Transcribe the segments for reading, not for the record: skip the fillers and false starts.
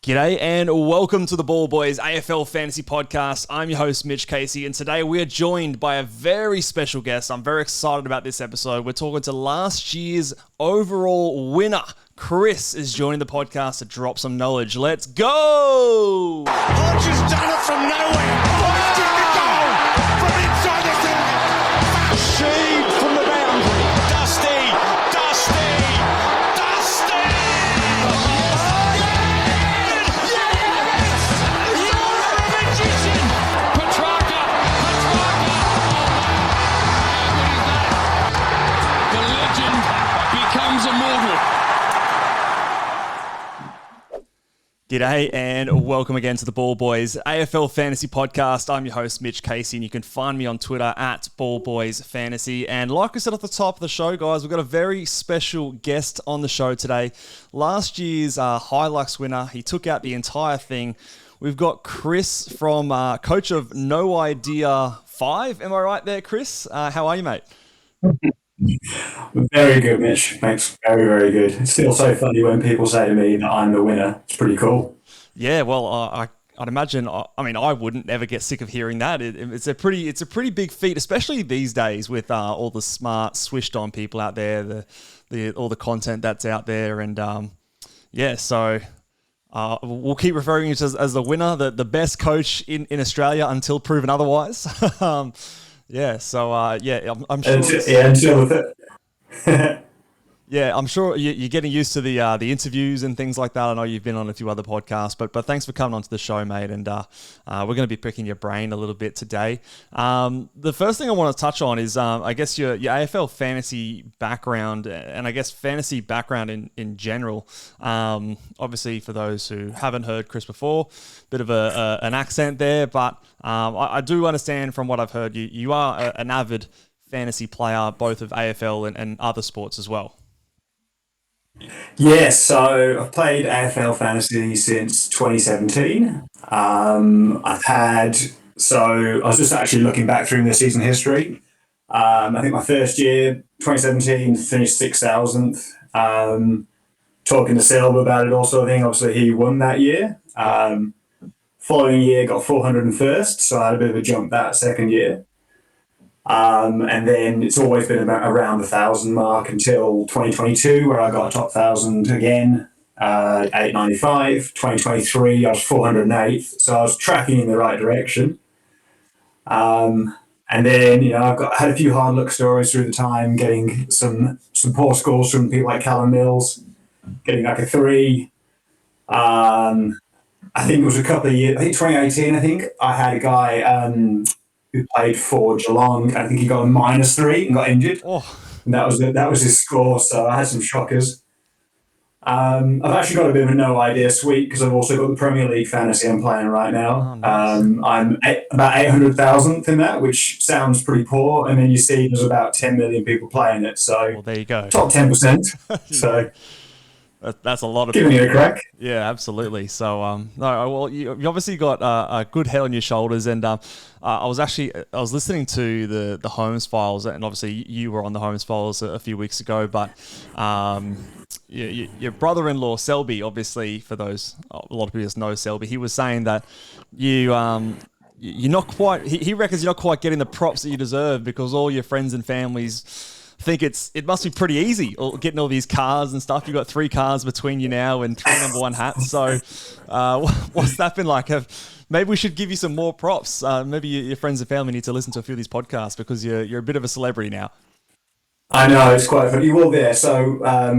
G'day and welcome to the Ball Boys AFL Fantasy Podcast. I'm your host, Mitch Casey, and today we are joined by a very special guest. I'm very excited about this episode. We're talking to last year's overall winner. Chris is joining the podcast to drop some knowledge. Let's go! Hodge has done it from nowhere. Hodge in the goal from inside the 30. Sheed from the boundary. Dusty. G'day and welcome again to the Ball Boys AFL Fantasy Podcast. I'm your host, Mitch Casey, and you can find me on Twitter at Ball Boys Fantasy. And like I said at the top of the show, guys, we've got a very special guest on the show today. Last year's Hilux winner, he took out the entire thing. We've got Chris from coach of No Idea 5. Am I right there, Chris? How are you, mate? Very good, Mitch. Thanks. Very, very good. It's still so funny when people say to me that I'm the winner. It's pretty cool. Yeah, well, I'd imagine. I mean, I wouldn't ever get sick of hearing that. It's a pretty big feat, especially these days with all the smart, switched-on people out there, all the content that's out there, and so we'll keep referring to you as the winner, the best coach in Australia until proven otherwise. I'm sure. I'm sure you're getting used to the interviews and things like that. I know you've been on a few other podcasts, but thanks for coming onto the show, mate. And we're going to be picking your brain a little bit today. The first thing I want to touch on is, I guess, your AFL fantasy background, and I guess fantasy background in general. Obviously, for those who haven't heard Chris before, bit of an accent there, but I do understand from what I've heard, you are an avid fantasy player, both of AFL and other sports as well. Yes, so I've played AFL Fantasy since 2017. I was just actually looking back through the season history. I think my first year, 2017, finished 6,000th. Talking to Silva about it also, I think obviously he won that year. Following year, got 401st, so I had a bit of a jump that second year. And then it's always been about around the 1,000 mark until 2022, where I got a top 1,000 again, 895. 2023, I was 408th, so I was tracking in the right direction. And then, I've had a few hard luck stories through the time, getting some poor scores from people like Callum Mills, getting like a 3. I think it was a couple of years, I think 2018, I had a guy who played for Geelong. I think he got a -3 and got injured. Oh. And that was his score, so I had some shockers. I've actually got a bit of a no idea suite because I've also got the Premier League fantasy I'm playing right now. Oh, nice. I'm about 800,000th in that, which sounds pretty poor. And then you see there's about 10 million people playing it. So well, there you go. Top 10%. So that's a lot of giving it a crack. Yeah, absolutely. So, you obviously got a good head on your shoulders, and I was listening to the Holmes Files, and obviously you were on the Holmes Files a few weeks ago, but your brother-in-law Selby, obviously for those, a lot of people just know Selby, he was saying that you're not quite. He reckons you're not quite getting the props that you deserve because all your friends and families think it must be pretty easy getting all these cars and stuff. You've got 3 cars between you now and 3 number 1 hats. So what's that been like? Maybe we should give you some more props. Maybe your friends and family need to listen to a few of these podcasts because you're a bit of a celebrity now. I know, it's quite funny. Well, there. So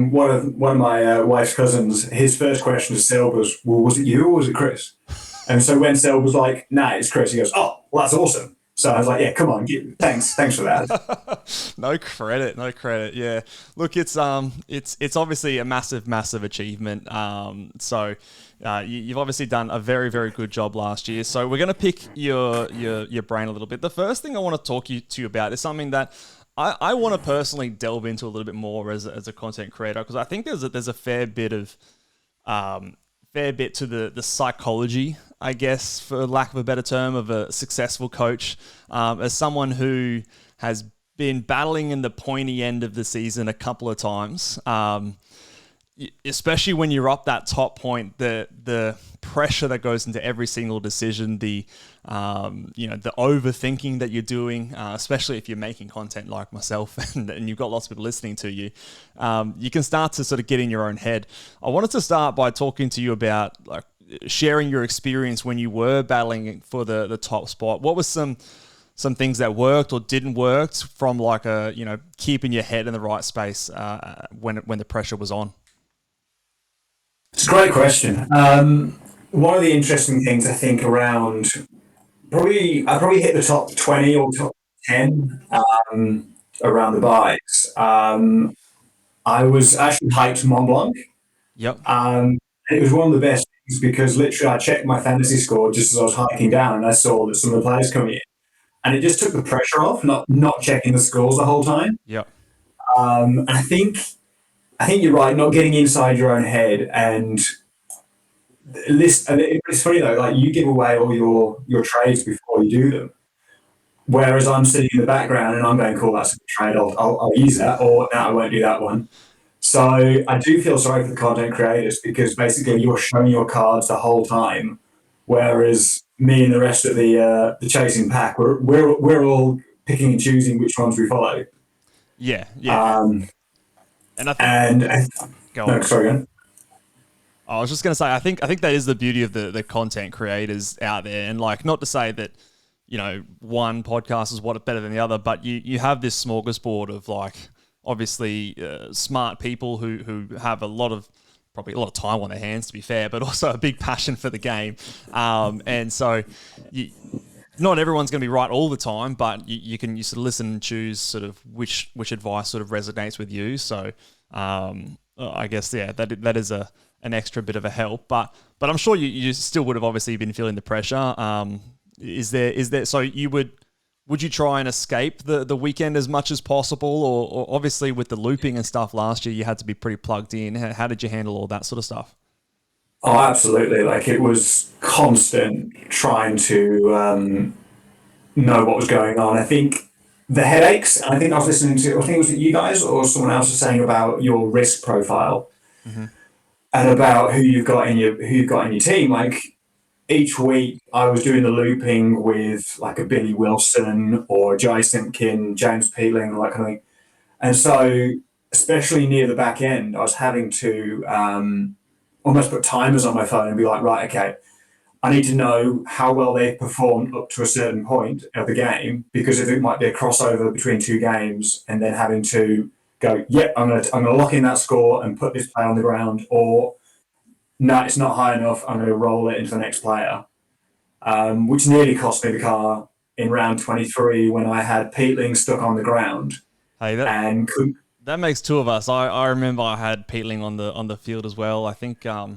one of my wife's cousins, his first question to Sel was, well, was it you or was it Chris? And so when Sel was like, nah, it's Chris, he goes, oh, well, that's awesome. So I was like, yeah, come on, thanks for that. No credit. Yeah, look, it's obviously a massive achievement. You've obviously done a very, very good job last year. So we're going to pick your brain a little bit. The first thing I want to talk to you about is something that I want to personally delve into a little bit more as a content creator, because I think there's a fair bit to the psychology, I guess, for lack of a better term, of a successful coach. As someone who has been battling in the pointy end of the season a couple of times, especially when you're up that top point, the pressure that goes into every single decision, the the overthinking that you're doing, especially if you're making content like myself and you've got lots of people listening to you, you can start to sort of get in your own head. I wanted to start by talking to you about like sharing your experience when you were battling for the top spot. What was some things that worked or didn't work from like keeping your head in the right space when the pressure was on? It's a great question. One of the interesting things I think around I probably hit the top 20 or top 10 around the buys. I was actually hiked Mont Blanc. Yep. It was one of the best things because literally I checked my fantasy score just as I was hiking down and I saw that some of the players coming in. And it just took the pressure off, not checking the scores the whole time. Yep. And I think you're right, not getting inside your own head and list. And it's funny though, like you give away all your trades before you do them, whereas I'm sitting in the background and I'm going, "Cool, that's a good trade. I'll use that," or "No, I won't do that one." So I do feel sorry for the content creators because basically you're showing your cards the whole time, whereas me and the rest of the chasing pack, we're all picking and choosing which ones we follow. Yeah. And I think go on. No, sorry, go on. I was just going to say, I think that is the beauty of the content creators out there, and like not to say that one podcast is better than the other, but you have this smorgasbord of like obviously smart people who have probably a lot of time on their hands, to be fair, but also a big passion for the game, and so not everyone's going to be right all the time, but you can sort of listen and choose sort of which advice sort of resonates with you. So I guess that is an extra bit of a help, but I'm sure you still would have obviously been feeling the pressure. Is there so would you try and escape the weekend as much as possible, or obviously with the looping and stuff last year you had to be pretty plugged in? How did you handle all that sort of stuff? Oh, absolutely. Like it was constant trying to know what was going on. I think the headaches, and I think I was listening to, I think it was you guys or someone else was saying about your risk profile and about who you've got in your team. Like each week I was doing the looping with like a Billy Wilson or Jai Simpkin, James Peeling, all that kind of thing. And so, especially near the back end, I was having to almost put timers on my phone and be like, right, okay, I need to know how well they've performed up to a certain point of the game, because if it might be a crossover between two games and then having to go, yep, I'm gonna lock in that score and put this player on the ground, or no, it's not high enough, I'm going to roll it into the next player, which nearly cost me the car in round 23 when I had Peatling stuck on the ground. Hey, that makes two of us. I remember I had Peatling on the field as well. I think that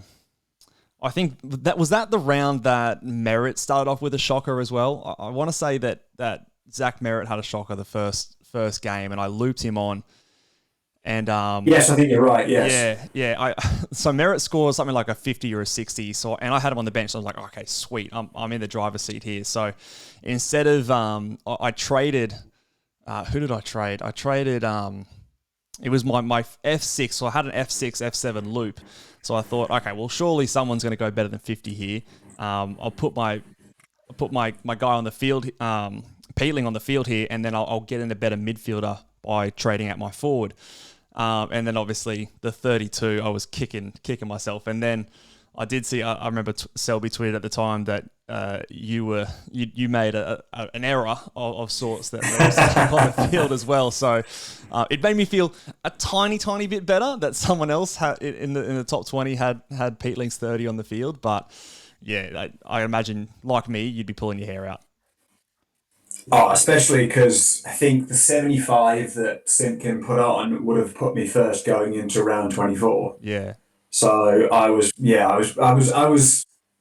was the round that Merritt started off with a shocker as well. I want to say that Zach Merritt had a shocker the first game, and I looped him on. And yes, I think you're right. Yes. Yeah. So Merritt scores something like a 50 or a 60. So, and I had him on the bench. So I was like, okay, sweet. I'm in the driver's seat here. So instead of I traded. Who did I trade? I traded. It was my F6. So I had an F6, F7 loop. So I thought, okay, well, surely someone's going to go better than 50 here. I'll put my guy on the field, Peatling on the field here, and then I'll get in a better midfielder by trading out my forward. And then obviously the 32, I was kicking myself. And then I did see, I remember Selby tweeted at the time that you made an error of sorts that was on the field as well. So it made me feel a tiny bit better that someone else had in the top 20 had Peatling's 30 on the field. But yeah, I imagine like me, you'd be pulling your hair out. Oh, especially because I think the 75 that Simpkin put on would have put me first going into round 24. Yeah. So I was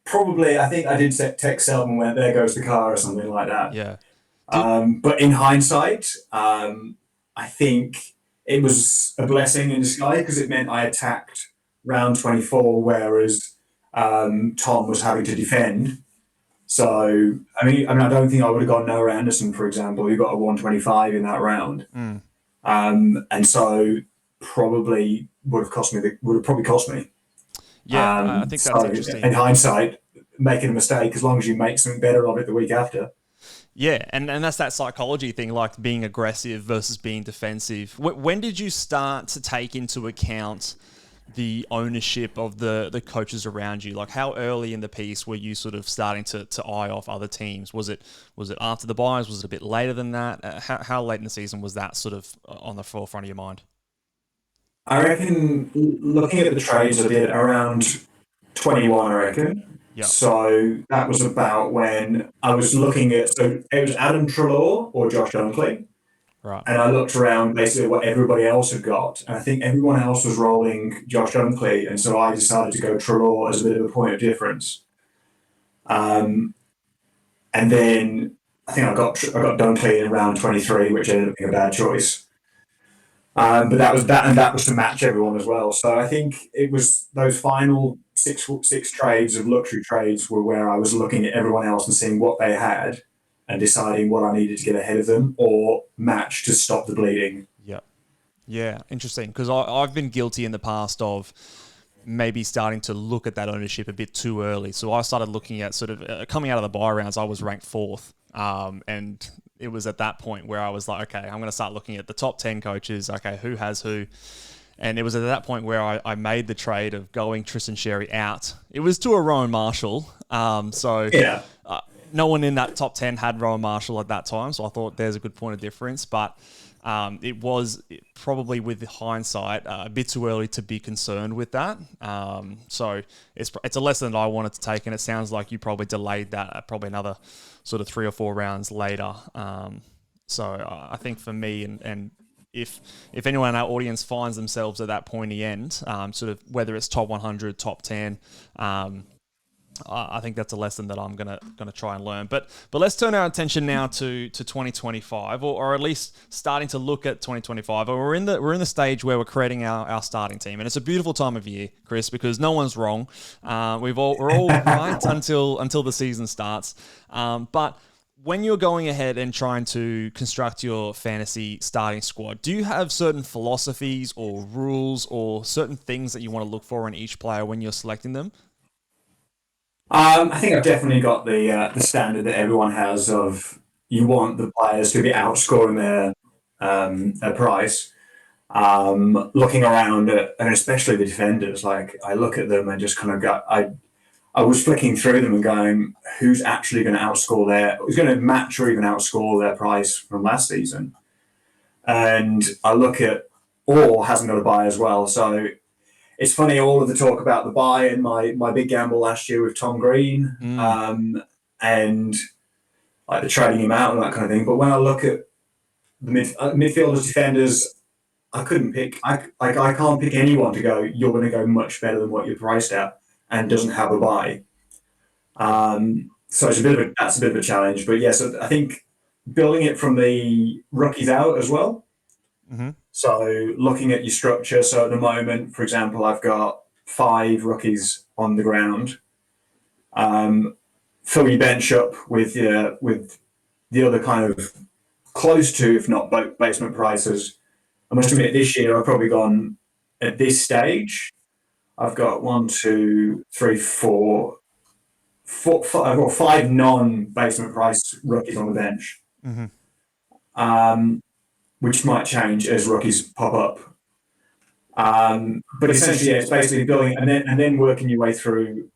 probably, I think I did text Selby and went, there goes the car or something like that. Yeah. But in hindsight, I think it was a blessing in disguise because it meant I attacked round 24, whereas Tom was having to defend. So, I mean, I don't think I would have gone Noah Anderson, for example, who got a 125 in that round. And so probably would have probably cost me. Yeah, I think that's interesting. In hindsight, making a mistake as long as you make something better of it the week after. Yeah, and that's that psychology thing, like being aggressive versus being defensive. When did you start to take into account the ownership of the coaches around you? Like, how early in the piece were you sort of starting to eye off other teams? Was it after the buys? Was it a bit later than that? How late in the season was that sort of on the forefront of your mind? I reckon, looking at the trades I did around 21, I reckon. Yeah. So that was about when I was looking at, so it was Adam Treloar or Josh Dunkley. Right. And I looked around basically what everybody else had got. And I think everyone else was rolling Josh Dunkley. And so I decided to go Treloar as a bit of a point of difference. And then I think I got Dunkley in round 23, which ended up being a bad choice. But that was to match everyone as well. So I think it was those final six trades of luxury trades were where I was looking at everyone else and seeing what they had and deciding what I needed to get ahead of them or match to stop the bleeding. Yeah. Yeah, interesting. Because I've been guilty in the past of maybe starting to look at that ownership a bit too early. So I started looking at sort of coming out of the bye rounds, I was ranked fourth. And it was at that point where I was like, okay, I'm going to start looking at the top 10 coaches. Okay, who has who? And it was at that point where I made the trade of going Tristan Sherry out. It was to a Rowan Marshall. Yeah. No one in that top 10 had Rowan Marshall at that time. So I thought there's a good point of difference. But it was probably, with hindsight, a bit too early to be concerned with that. So it's a lesson that I wanted to take. And it sounds like you probably delayed that at probably another sort of 3 or 4 rounds later. So I think for me, and if anyone in our audience finds themselves at that pointy end, sort of whether it's top 100, top 10, I think that's a lesson that I'm gonna try and learn. But let's turn our attention now to 2025, or at least starting to look at 2025. We're in the stage where we're creating our starting team, and it's a beautiful time of year, Chris, because no one's wrong. We're all right until the season starts. But when you're going ahead and trying to construct your fantasy starting squad, do you have certain philosophies or rules or certain things that you want to look for in each player when you're selecting them? I think I've definitely got the standard that everyone has of you want the players to be outscoring their price. Looking around at, and especially the defenders, like I look at them and just kind of I was flicking through them and going, who's actually going to who's going to match or even outscore their price from last season? And I look at, or hasn't got a buy as well. So it's funny, all of the talk about the buy and my big gamble last year with Tom Green, and like the trading him out and that kind of thing. But when I look at the midfielders, defenders, I couldn't pick. I can't pick anyone to go, you're going to go much better than what you're priced at and doesn't have a buy. So that's a bit of a challenge. But yeah, so I think building it from the rookies out as well. Mm-hmm. So looking at your structure. So at the moment, for example, I've got 5 rookies on the ground. Fill your bench up with the other kind of close to, if not basement prices. I must admit, this year I've probably gone at this stage. I've got 1, 2, 3, 4, 5. I've got 5 non-basement price rookies on the bench. Mm-hmm. Which might change as rookies pop up. But essentially, yeah, it's basically building and then working your way through.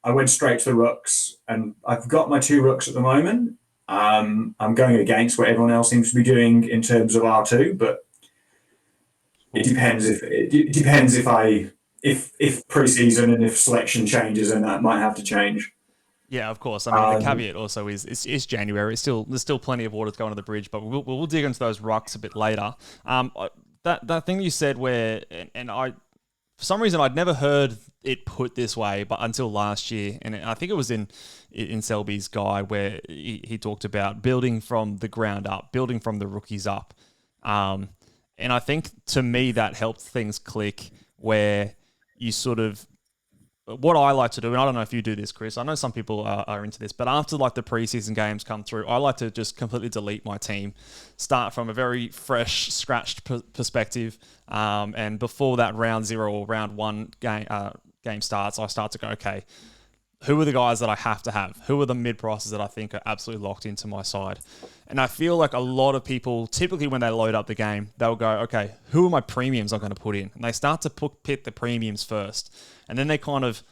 I went straight to the Rucks, and I've got my 2 Rucks at the moment. I'm going against what everyone else seems to be doing in terms of R2, but it depends if pre-season and if selection changes, and that might have to change. Yeah, of course. I mean, the caveat also is it's January. There's still plenty of water to go under the bridge, but we'll dig into those rucks a bit later. That thing that you said where, and I, for some reason, I'd never heard it put this way, but until last year, and I think it was in Selby's guide where he talked about building from the ground up, building from the rookies up. And I think to me that helped things click where you sort of, what I like to do, and I don't know if you do this, Chris, I know some people are into this, but after like the preseason games come through, I like to just completely delete my team, start from a very fresh, scratched perspective, and before that round 0 or round 1 game starts, I start to go, okay, who are the guys that I have to have? Who are the mid prices that I think are absolutely locked into my side? And I feel like a lot of people, typically when they load up the game, they'll go, okay, who are my premiums I'm going to put in? And they start to pick the premiums first. And then they kind of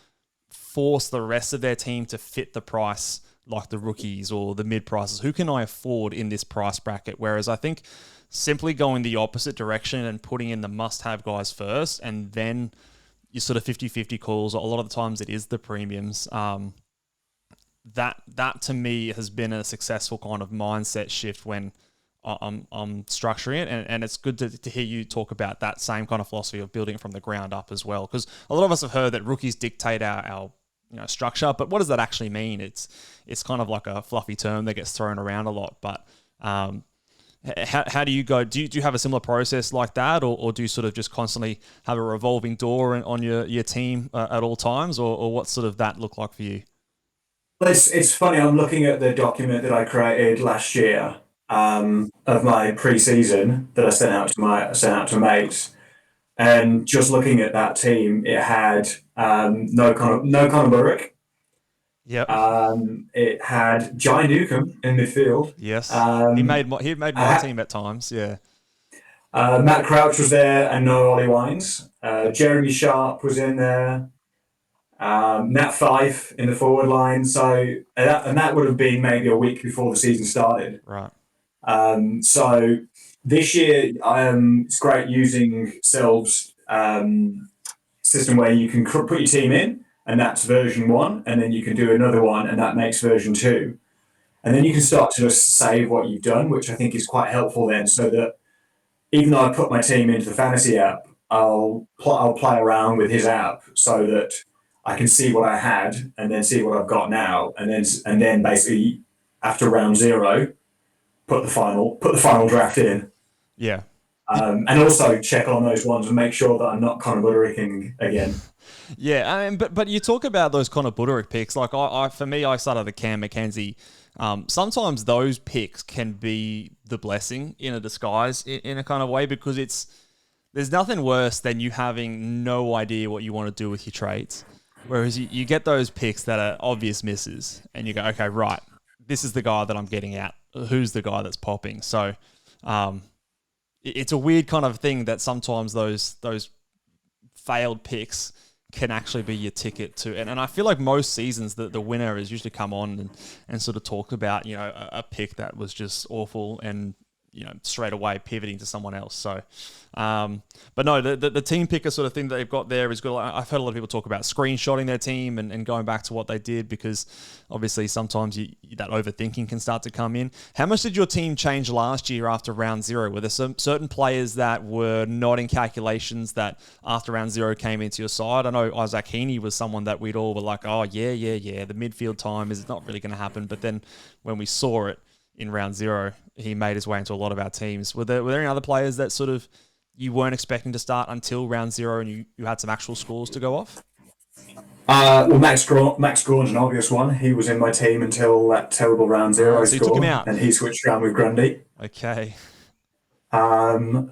force the rest of their team to fit the price, like the rookies or the mid prices. Who can I afford in this price bracket? Whereas I think simply going the opposite direction and putting in the must-have guys first, and then you sort of 50-50 calls. A lot of the times it is the premiums. That to me has been a successful kind of mindset shift when I'm structuring it, and it's good to hear you talk about that same kind of philosophy of building it from the ground up as well. Because a lot of us have heard that rookies dictate our structure, but what does that actually mean? It's kind of like a fluffy term that gets thrown around a lot. But how do you go? Do you have a similar process like that, or do you sort of just constantly have a revolving door on your team at all times, or what sort of that look like for you? It's funny. I'm looking at the document that I created last year of my pre-season that I sent out to mates, and just looking at that team, it had no Connor Burke. Yep. It had Jai Newcomb in midfield. Yes. He made my team at times. Yeah. Matt Crouch was there, and no Ollie Wines. Jeremy Sharp was in there. Nat Fife in the forward line. So that would have been maybe a week before the season started. Right. So this year, it's great using Selv's system where you can put your team in, and that's version 1, and then you can do another one, and that makes version 2. And then you can start to just save what you've done, which I think is quite helpful then, so that even though I put my team into the fantasy app, I'll play around with his app so that I can see what I had and then see what I've got now, and then basically after round 0, put the final draft in. Yeah. And also check on those ones and make sure that I'm not Connor Buddericking again. Yeah, I mean, but you talk about those Connor Buderick picks. Like for me, I started the Cam McKenzie. Sometimes those picks can be the blessing in a disguise in a kind of way, because there's nothing worse than you having no idea what you want to do with your trades. Whereas you get those picks that are obvious misses, and you go, okay, right, this is the guy that I'm getting at. Who's the guy that's popping? So it's a weird kind of thing that sometimes those failed picks can actually be your ticket to. And I feel like most seasons the winner has usually come on and sort of talked about, a pick that was just awful and, straight away pivoting to someone else. So, but no, the team picker sort of thing that they've got there is good. I've heard a lot of people talk about screenshotting their team and going back to what they did, because obviously sometimes that overthinking can start to come in. How much did your team change last year after round 0? Were there some certain players that were not in calculations that after round 0 came into your side? I know Isaac Heaney was someone that we'd all were like, oh yeah, the midfield time is not really going to happen. But then when we saw it in round 0, he made his way into a lot of our teams. Were there any other players that sort of you weren't expecting to start until round 0 and you had some actual scores to go off? Well, Max Gawn's an obvious one. He was in my team until that terrible round 0 so you took him out. And he switched around with Grundy. Okay. So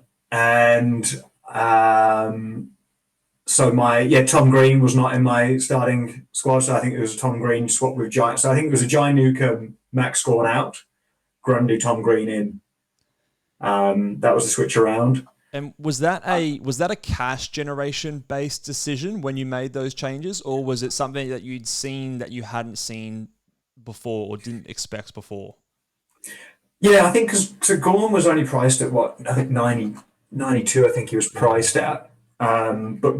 Tom Green was not in my starting squad, so I think it was a Tom Green swap with Jai. So I think it was a Jai Newcomb, Max Gawn out, Grundy, Tom Green in. That was a switch around. And was that a cash generation based decision when you made those changes, or was it something that you'd seen that you hadn't seen before or didn't expect before? Yeah, I think because Gawn was only priced at I think 92. I think he was priced at, but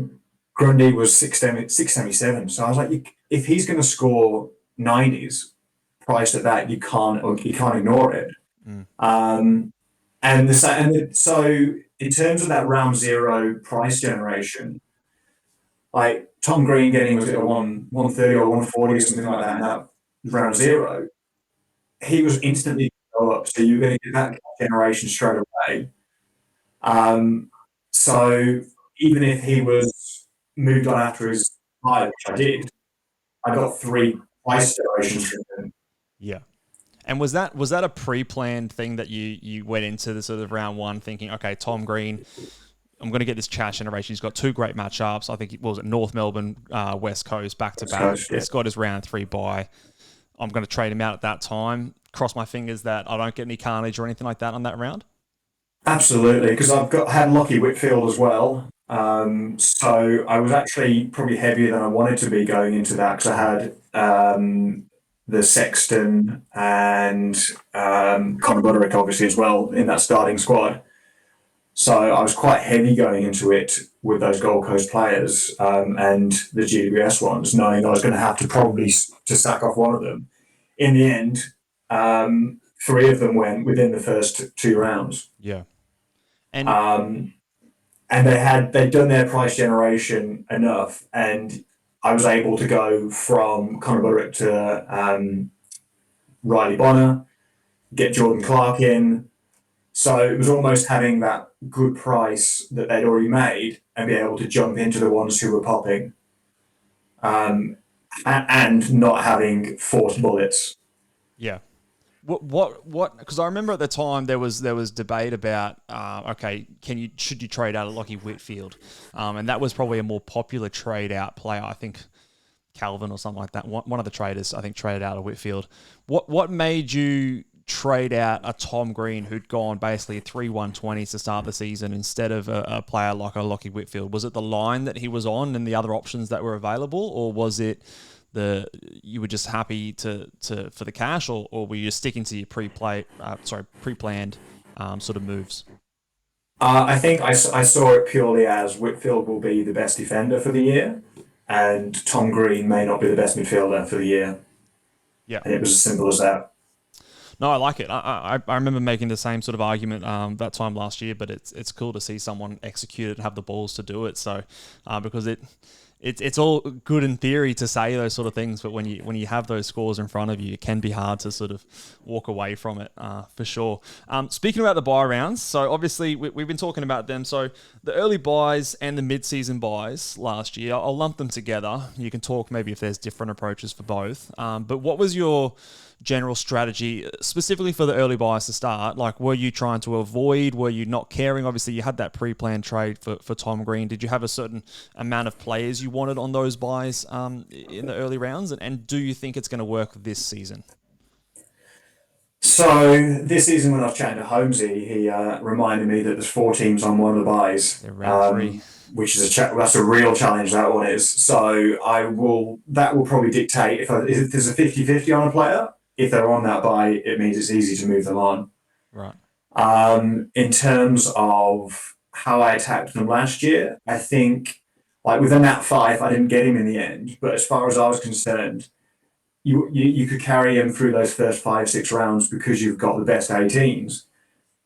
Grundy was 677. So I was like, if he's going to score 90s, priced at that, you can't ignore it. So in terms of that round 0 price generation, like Tom Green getting, was it a 130 or 140 or something like that in that round 0, he was instantly go up. So you're going to get that generation straight away. So even if he was moved on after his high, which I did, I got 3 price generations from him. Yeah. And was that a pre-planned thing that you went into the sort of round 1 thinking, okay, Tom Green, I'm going to get this chat generation. He's got 2 great matchups. I think it was at North Melbourne, West Coast, back to back. He's got his round 3 bye. I'm going to trade him out at that time. Cross my fingers that I don't get any carnage or anything like that on that round. Absolutely, because had Lockie Whitfield as well. So I was actually probably heavier than I wanted to be going into that, because I had the Sexton and Conor Buderick obviously as well in that starting squad. So I was quite heavy going into it with those Gold Coast players and the GWS ones, knowing I was going to have to probably to sack off one of them. In the end, 3 of them went within the first 2 rounds. Yeah. And they'd done their price generation enough, and I was able to go from Conor Buderick to Riley Bonner, get Jordan Clark in. So it was almost having that good price that they'd already made and be able to jump into the ones who were popping, and not having forced bullets. Yeah. What? Because I remember at the time there was debate about okay, should you trade out a Lockie Whitfield, and that was probably a more popular trade out player. I think Calvin or something like that. One of the traders I think traded out a Whitfield. What made you trade out a Tom Green who'd gone basically 3-1-20s to start the season instead of a player like a Lockie Whitfield? Was it the line that he was on and the other options that were available, or was it you were just happy to for the cash, or were you sticking to your pre-planned sort of moves? I think I saw it purely as Whitfield will be the best defender for the year, and Tom Green may not be the best midfielder for the year. Yeah, and it was as simple as that. No, I like it. I remember making the same sort of argument that time last year, but it's cool to see someone execute it and have the balls to do it. So because it's all good in theory to say those sort of things, but when you have those scores in front of you, it can be hard to sort of walk away from it for sure. Speaking about the buy rounds, so obviously we've been talking about them. So the early buys and the mid-season buys last year, I'll lump them together. You can talk maybe if there's different approaches for both. But what was your general strategy specifically for the early buys to start? Like, were you trying to avoid, were you not caring? Obviously you had that pre-planned trade for Tom Green. Did you have a certain amount of players you wanted on those buys in the early rounds, and do you think it's going to work this season? So this season when I was chatting to Holmesy, he reminded me that there's 4 teams on one of the buys, which is that's a real challenge, that one is. So that will probably dictate if there's a 50-50 on a player. If they're on that buy, it means it's easy to move them on. Right. In terms of how I attacked them last year, I think like within that 5, I didn't get him in the end. But as far as I was concerned, you could carry him through those first 5-6 rounds because you've got the best 18s.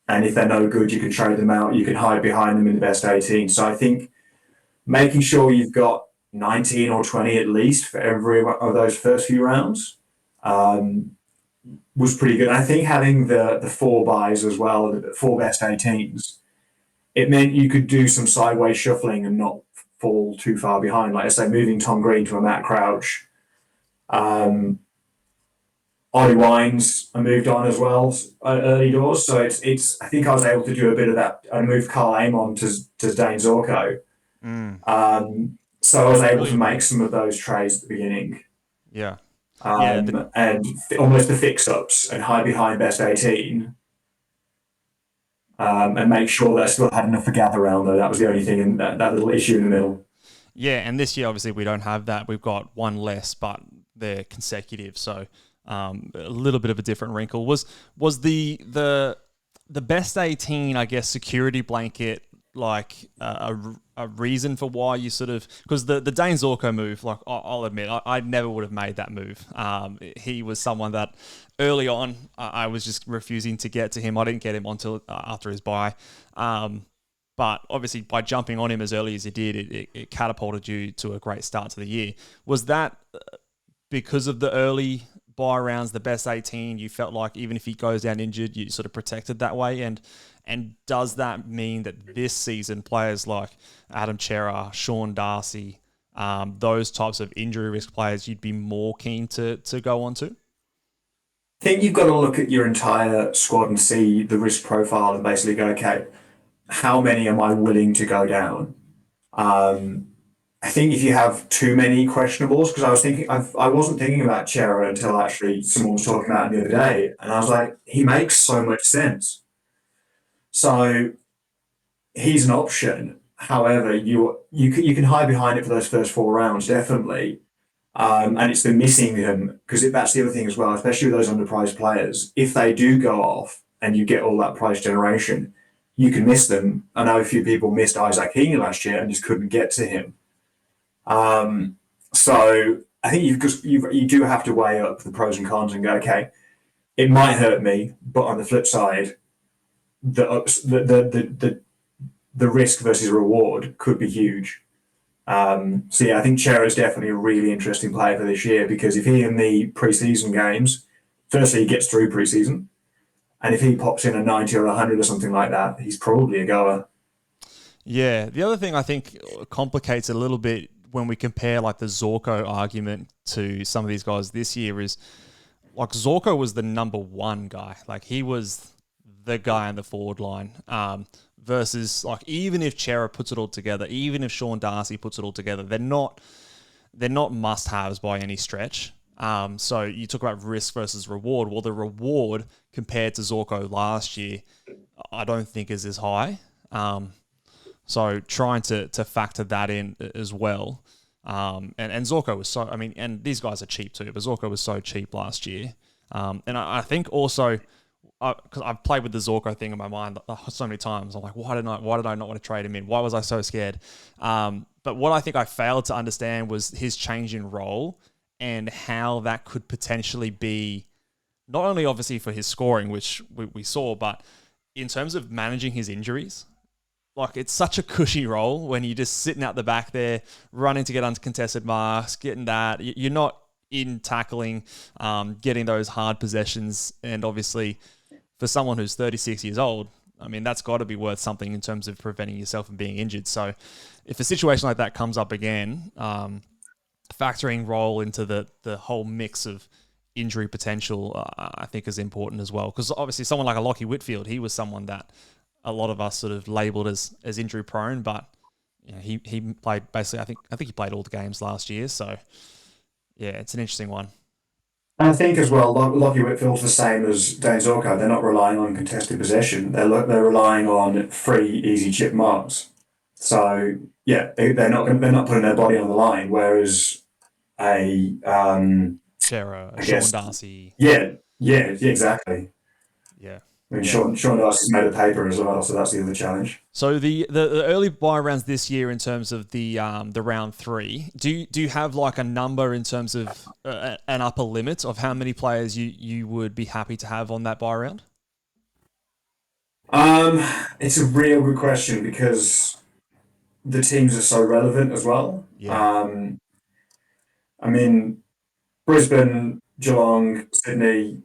And if they're no good, you can trade them out. You can hide behind them in the best 18. So I think making sure you've got 19 or 20 at least for every one of those first few rounds was pretty good. And I think having the 4 buys as well, the 4 best 18s, it meant you could do some sideways shuffling and not fall too far behind. Like I say, moving Tom Green to a Matt Crouch. Ollie Wines I moved on as well early doors. So it's I think I was able to do a bit of that. I moved Carl Amon to Dane Zorko. So I was able to make some of those trades at the beginning. Yeah. And almost the fix-ups and hide behind best 18 and make sure that I still had enough for gather round, though. That was the only thing in that little issue in the middle. Yeah, and this year, obviously, we don't have that. We've got 1 less, but they're consecutive, so a little bit of a different wrinkle. Was the best 18, I guess, security blanket like a reason for why you sort of, because the Dane Zorko move, like I'll admit, I never would have made that move. He was someone that early on I was just refusing to get to him. I didn't get him until after his bye. But obviously by jumping on him as early as you did, it catapulted you to a great start to the year. Was that because of the early buy rounds, the best 18, you felt like even if he goes down injured, you sort of protected that way? And does that mean that this season players like Adam Chera, Sean Darcy, those types of injury risk players, you'd be more keen to go on to? I think you've got to look at your entire squad and see the risk profile and basically go, okay, how many am I willing to go down? I think if you have too many questionables, because I wasn't thinking about Chera until actually someone was talking about it the other day, and I was like, he makes so much sense. So he's an option. However, you can hide behind it for those first 4 rounds, definitely. And it's the missing them, because that's the other thing as well, especially with those underpriced players. If they do go off and you get all that price generation, you can miss them. I know a few people missed Isaac Heaney last year and just couldn't get to him. So I think you do have to weigh up the pros and cons and go, okay, it might hurt me, but on the flip side, the risk versus reward could be huge. So yeah, I think Chera is definitely a really interesting player for this year, because if he in the pre-season games, firstly he gets through pre-season, and if he pops in a 90 or 100 or something like that, he's probably a goer. Yeah, the other thing I think complicates it a little bit when we compare like the Zorko argument to some of these guys this year is like Zorko was the number one guy. Like he was the guy in the forward line. Versus like even if Chera puts it all together, even if Sean Darcy puts it all together, they're not must-haves by any stretch. So you talk about risk versus reward. Well, the reward compared to Zorko last year, I don't think is as high. So trying to factor that in as well. And Zorko was so, I mean, and these guys are cheap too, but Zorko was so cheap last year. And I think also, because I've played with the Zorko thing in my mind so many times. I'm like, why did I not want to trade him in? Why was I so scared? But what I think I failed to understand was his change in role and how that could potentially be not only obviously for his scoring, which we saw, but in terms of managing his injuries. Like, it's such a cushy role when you're just sitting out the back there, running to get uncontested marks, getting that. You're not in tackling, getting those hard possessions. And obviously, for someone who's 36 years old, I mean, that's got to be worth something in terms of preventing yourself from being injured. So if a situation like that comes up again, factoring role into the whole mix of injury potential, I think is important as well. Because obviously someone like a Lachie Whitfield, he was someone that a lot of us sort of labelled as injury prone, but you know, he played basically, I think he played all the games last year. So yeah, it's an interesting one. And I think as well, Lachie Whitfield's the same as Dane Zorko. They're not relying on contested possession. They're relying on free, easy chip marks. So yeah, they're not putting their body on the line. Whereas Sarah, I Sean guess Darcy. yeah, exactly. Yeah. I mean, Yeah. Sean Darcy's made a paper as well, so that's the other challenge. So the early buy rounds this year in terms of the round 3, do you have like a number in terms of an upper limit of how many players you would be happy to have on that buy round? It's a real good question because the teams are so relevant as well. Yeah. I mean, Brisbane, Geelong, Sydney,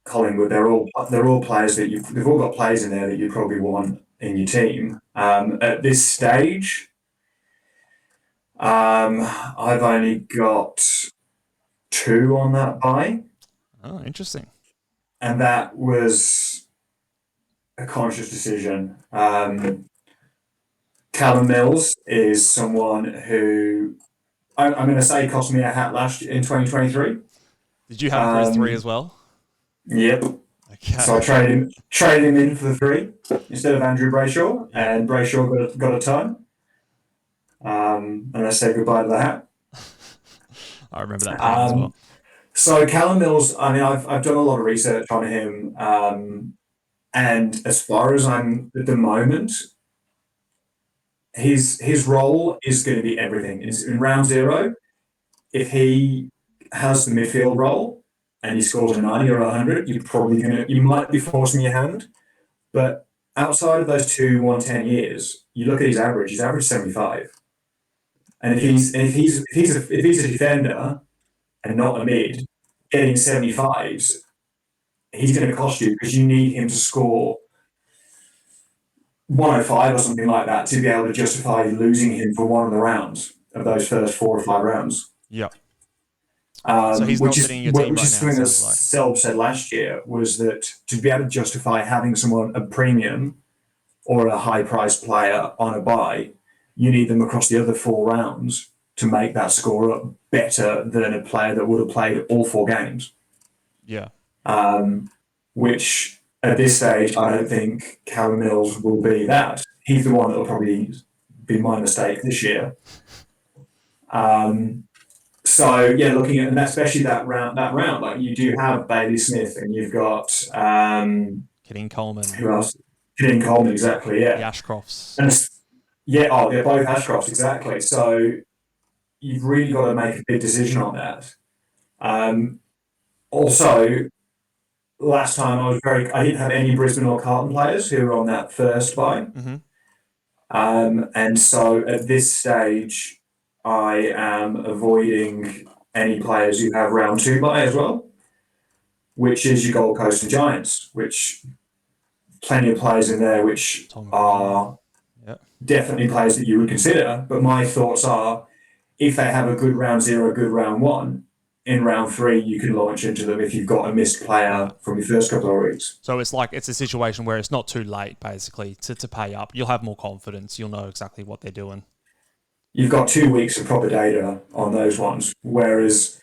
Collingwood, they're all players that they've all got players in there that you probably want in your team. At this stage, I've only got 2 on that buy, Oh, interesting. and that was a conscious decision. Callum Mills is someone who I'm going to say cost me a hat last year in 2023. Did you have him for his 3 as well? Yep. Okay. So I traded him in for the 3 instead of Andrew Brayshaw, and Brayshaw got a ton. And I said goodbye to the hat. I remember that pain as well. So Callum Mills, I mean, I've done a lot of research on him, and as far as I'm at the moment, his role is going to be everything. It's in round 0. If he has the midfield role and he scores a 90 or 100, you might be forcing your hand. But outside of those 110 years, you look at his average. He's averaged 75. And if he's a defender and not a mid, getting 75s, he's going to cost you because you need him to score 105 or something like that to be able to justify losing him for one of the rounds of those first 4 or 5 rounds. Yeah. So he's not sitting in your team right now. Something that Selb said last year was that to be able to justify having someone a premium or a high-priced player on a bye, you need them across the other 4 rounds to make that score up better than a player that would have played all 4 games. Yeah. Which at this stage, I don't think Callum Mills will be that. He's the one that will probably be my mistake this year. So yeah, looking at, and especially that round, like you do have Bailey Smith and you've got Kidding Coleman. Who else? Kidding Coleman, exactly. Yeah, the Ashcrofts. And they're both Ashcrofts, exactly. So you've really got to make a big decision on that. Also, last time I didn't have any Brisbane or Carlton players who were on that first bye. Mm-hmm. And so at this stage, I am avoiding any players who have round 2 bye as well, which is your Gold Coast and Giants, which plenty of players in there which are definitely players that you would consider. But my thoughts are, if they have a good round 0, a good round 1, in round 3, you can launch into them if you've got a missed player from your first couple of weeks. So it's a situation where it's not too late, basically, to pay up. You'll have more confidence. You'll know exactly what they're doing. You've got 2 weeks of proper data on those ones. Whereas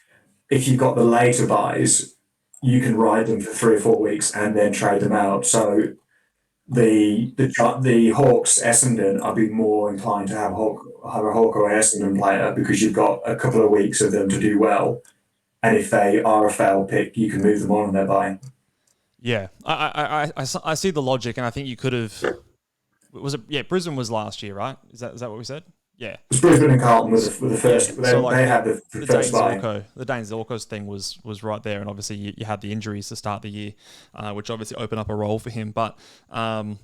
if you've got the later buys, you can ride them for 3 or 4 weeks and then trade them out. So the Hawks Essendon, I'd be more inclined to have a Hawk or Essendon player because you've got a couple of weeks of them to do well. And if they are a failed pick, you can move them on their bye. Yeah, I see the logic, and I think you could have. Was it? Yeah, Brisbane was last year, right? Is that what we said? Yeah. It was Brisbane and Carlton were the first. They had the first bye. The Dane Zorko's thing was right there, and obviously you had the injuries to start the year, which obviously opened up a role for him. But I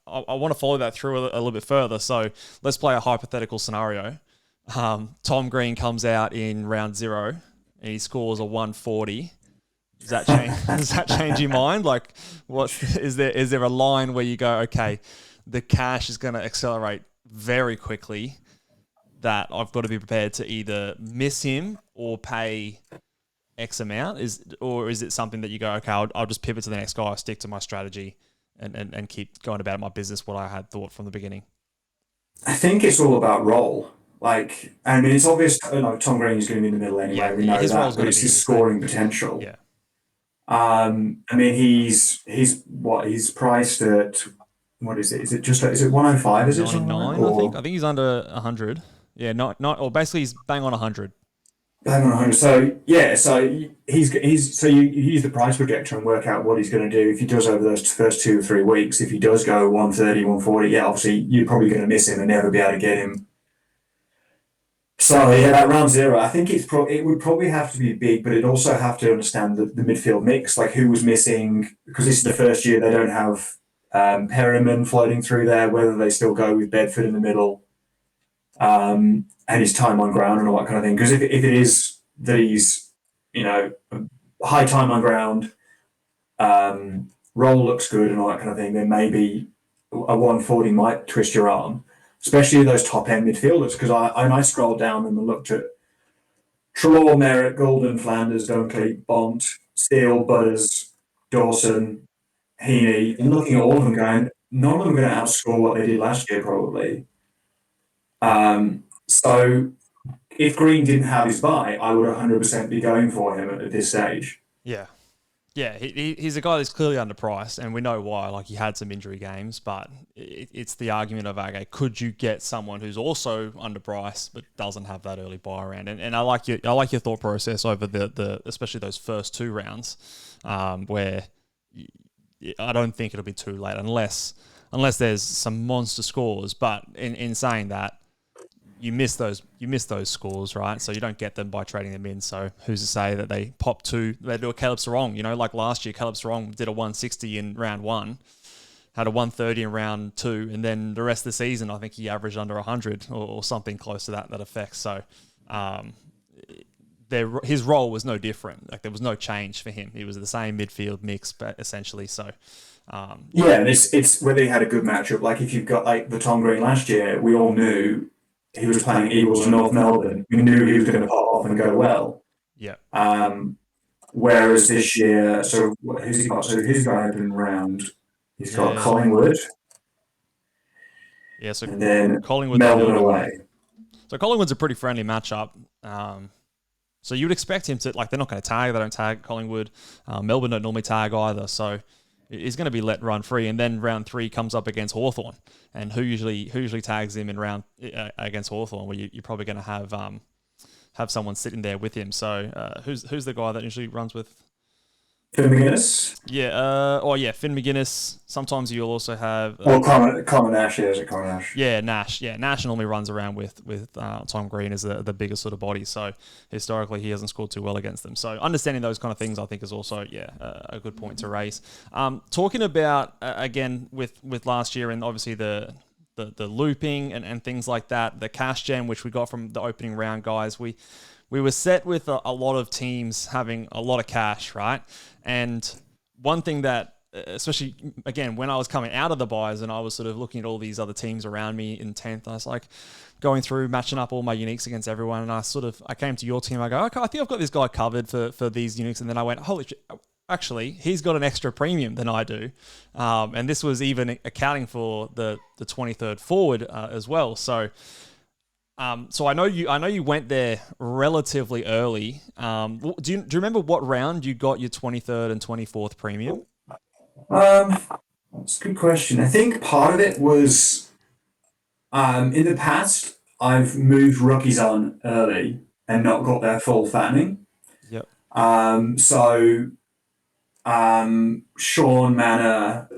want to follow that through a little bit further. So let's play a hypothetical scenario. Tom Green comes out in round 0 and he scores a 140. Does that change? Does that change your mind? Like, is there a line where you go, okay, the cash is going to accelerate very quickly, that I've got to be prepared to either miss him or pay X amount? Or is it something that you go, okay, I'll just pivot to the next guy, stick to my strategy, and keep going about my business what I had thought from the beginning? I think it's all about role. Like, I mean, it's obvious. Tom Green is going to be in the middle anyway. Yeah, we know his that, but it's his scoring potential. Yeah. I mean, he's priced at, what is it? Is it 105? Is it 99? I think he's under 100. Yeah, or basically he's bang on 100. Bang on 100. So yeah, so you use the price projector and work out what he's going to do if he does over those first 2 or 3 weeks. If he does go 130, 140, yeah, obviously you're probably going to miss him and never be able to get him. So yeah, that round 0, I think it would probably have to be big, but it'd also have to understand the midfield mix, like who was missing, because this is the first year they don't have Perriman floating through there, whether they still go with Bedford in the middle, and his time on ground and all that kind of thing. Because if it is that he's, high time on ground, roll looks good and all that kind of thing, then maybe a 140 might twist your arm. Especially those top end midfielders, because I scrolled down and looked at Trelaw, Merritt, Golden, Flanders, Dunkley, Bont, Steele, Butters, Dawson, Heaney, and looking at all of them going, none of them are going to outscore what they did last year, probably. So if Green didn't have his bye, I would 100% be going for him at this stage. Yeah. Yeah, he's a guy that's clearly underpriced, and we know why. Like, he had some injury games, but it's the argument of, okay, could you get someone who's also underpriced but doesn't have that early buy around? And I like your thought process over the especially those first 2 rounds, where I don't think it'll be too late unless there's some monster scores. But in saying that, you miss those scores, right? So you don't get them by trading them in. So who's to say that they pop 2? They do a Caleb Sarong, like last year, Caleb Sarong did a 160 in round 1, had a 130 in round 2, and then the rest of the season, I think he averaged under 100 or something close to that effect. So his role was no different. Like, there was no change for him. He was the same midfield mix, but essentially. So yeah, and it's whether he had a good matchup. Like, if you've got like the Tom Green last year, we all knew he was playing Eagles and North Melbourne. We knew he was going to pop off and go well. Yeah. Whereas this year, so who's he got? So his guy had been round He's got Collingwood. Yeah, so And then Collingwood, Melbourne away. So Collingwood's a pretty friendly matchup. So you would expect him to, like, they're not going to tag. They don't tag Collingwood. Melbourne don't normally tag either. So he's going to be let run free. And then round 3 comes up against Hawthorn. And who usually tags him in round against Hawthorn? Well, you're probably going to have someone sitting there with him. So who's the guy that usually runs with? Finn McGuinness? Yeah. Finn McGuinness. Sometimes you'll also have... Common Nash, is it Common Nash? Yeah, Nash. Yeah, Nash normally runs around with Tom Green as the biggest sort of body. So historically, he hasn't scored too well against them. So understanding those kind of things, I think, is also, a good point to raise. Talking about, again, with last year and obviously the looping and things like that, the cash gem, which we got from the opening round, guys, we were set with a lot of teams having a lot of cash, right? And one thing that, especially, again, when I was coming out of the buys and I was sort of looking at all these other teams around me in 10th, I was like going through, matching up all my uniques against everyone. And I came to your team, I go, okay, I think I've got this guy covered for these uniques. And then I went, holy shit, actually, he's got an extra premium than I do. And this was even accounting for the 23rd forward as well. So I know you went there relatively early. Do you remember what round you got your 23rd and 24th premium? That's a good question. I think part of it was in the past I've moved rookies on early and not got their full fattening. Yep. Sean Manor,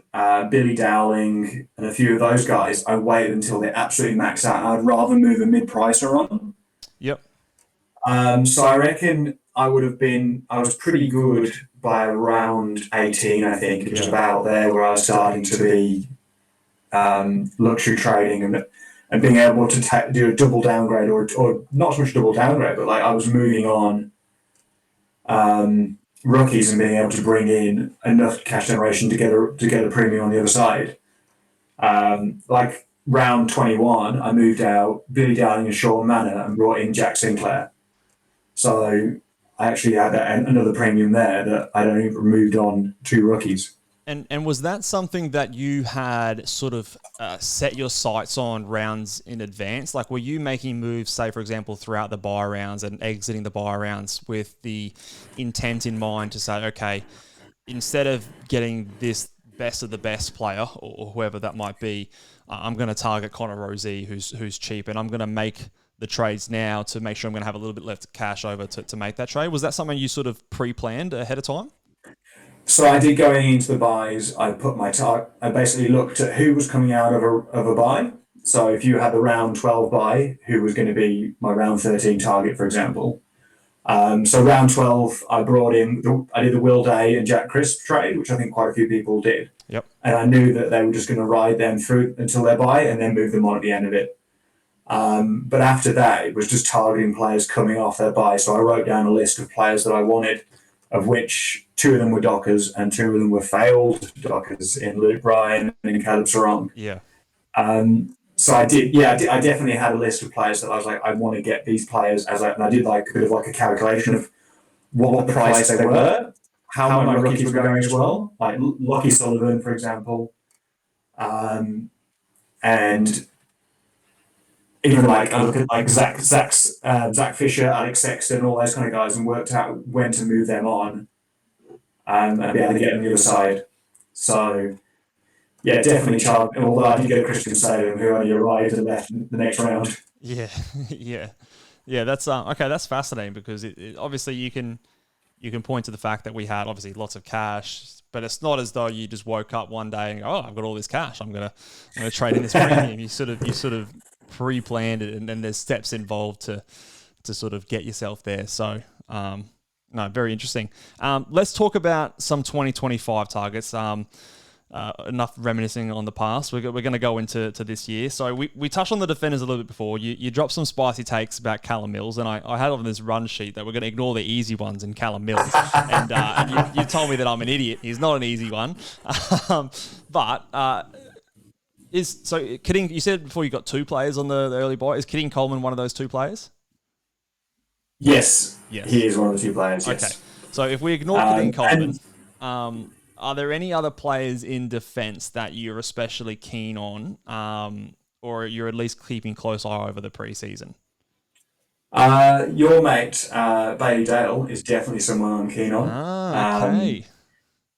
Billy Dowling, and a few of those guys, I waited until they absolutely max out. I'd rather move a mid-pricer on. Yep. So I reckon I was pretty good by around 18, I think. It was about there where I was starting to be luxury trading and being able to do a double downgrade or not so much double downgrade, but like I was moving on rookies and being able to bring in enough cash generation to get a premium on the other side. Like round 21, I moved out Billy Dowling and Sean Manor and brought in Jack Sinclair. So I actually had another premium there that I'd only moved on 2 rookies. And was that something that you had sort of set your sights on rounds in advance? Like, were you making moves, say, for example, throughout the buy rounds and exiting the buy rounds with the intent in mind to say, okay, instead of getting this best of the best player or whoever that might be, I'm going to target Connor Rozee, who's cheap, and I'm going to make the trades now to make sure I'm going to have a little bit left cash over to make that trade? Was that something you sort of pre-planned ahead of time? So I did going into the buys. I put my target. I basically looked at who was coming out of a buy. So if you had the round 12 buy, who was going to be my round 13 target, for example. So round 12, I did the Will Day and Jack Crisp trade, which I think quite a few people did. Yep. And I knew that they were just going to ride them through until their buy and then move them on at the end of it. But after that, it was just targeting players coming off their buy. So I wrote down a list of players that I wanted, of which 2 of them were Dockers and 2 of them were failed Dockers in Luke Bryan and Caleb Sarong. Yeah. So I definitely had a list of players that I was like, I want to get these players and I did like a bit of like a calculation of what the price they were, how my rookies were going as well, like Lockie Sullivan, for example, and even like I look at like Zach Fisher, Alex Sexton, all those kind of guys, and worked out when to move them on and be able to get them the other side. So yeah, definitely Charlie. Although I did get Christian Salem, who only arrived and left the next round. Yeah, yeah. That's okay. That's fascinating because it obviously you can point to the fact that we had obviously lots of cash, but it's not as though you just woke up one day and go, oh, I've got all this cash. I'm gonna trade in this premium. You sort of pre-planned it, and then there's steps involved to sort of get yourself there. So no, very interesting. Let's talk about some 2025 targets. Enough reminiscing on the past. We're going to go into this year. So we touched on the defenders a little bit before. You dropped some spicy takes about Callum Mills, and I had on this run sheet that we're going to ignore the easy ones in Callum Mills. and you told me that I'm an idiot. He's not an easy one. Kidding, you said before you got 2 players on the early buy. Is Kidding Coleman one of those 2 players? Yes. He is one of the 2 players, yes. Okay. So if we ignore Kidding Coleman, Are there any other players in defence that you're especially keen on, or you're at least keeping close eye over the pre-season? Your mate, Bailey Dale, is definitely someone I'm keen on. Okay.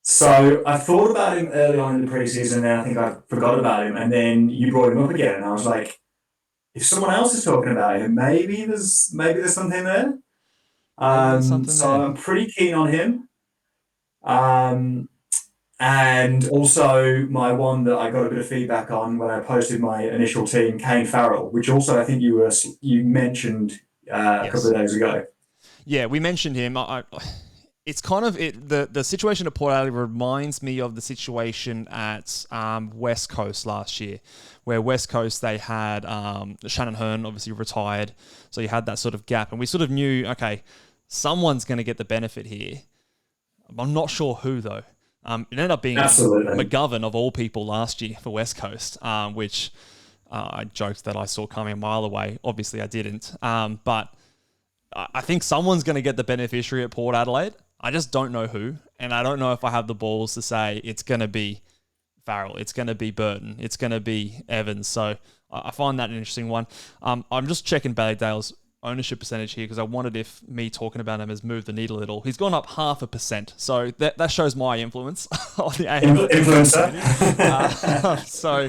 So I thought about him early on in the preseason, and then I think I forgot about him, and then you brought him up again, and I was like, if someone else is talking about him, maybe there's something there. Maybe there's something So there. I'm pretty keen on him. Um, and also my one that I got a bit of feedback on when I posted my initial team, Kane Farrell, which also I think you mentioned a couple Yes. of days ago. Yeah, we mentioned him. It's kind of the situation at Port Adelaide reminds me of the situation at West Coast last year, where West Coast they had Shannon Hearn obviously retired, so you had that sort of gap, and we sort of knew, okay, someone's going to get the benefit here. I'm not sure who though. It ended up being Absolutely. McGovern of all people last year for West Coast, which I joked that I saw coming a mile away. Obviously, I didn't, but I think someone's going to get the beneficiary at Port Adelaide. I just don't know who, and I don't know if I have the balls to say it's going to be Farrell, it's going to be Burton, it's going to be Evans. So I find that an interesting one. I'm just checking Bailey Dale's ownership percentage here because I wondered if me talking about him has moved the needle a little. He's gone up 0.5%, so that shows my influence on the AFL. Influencer. So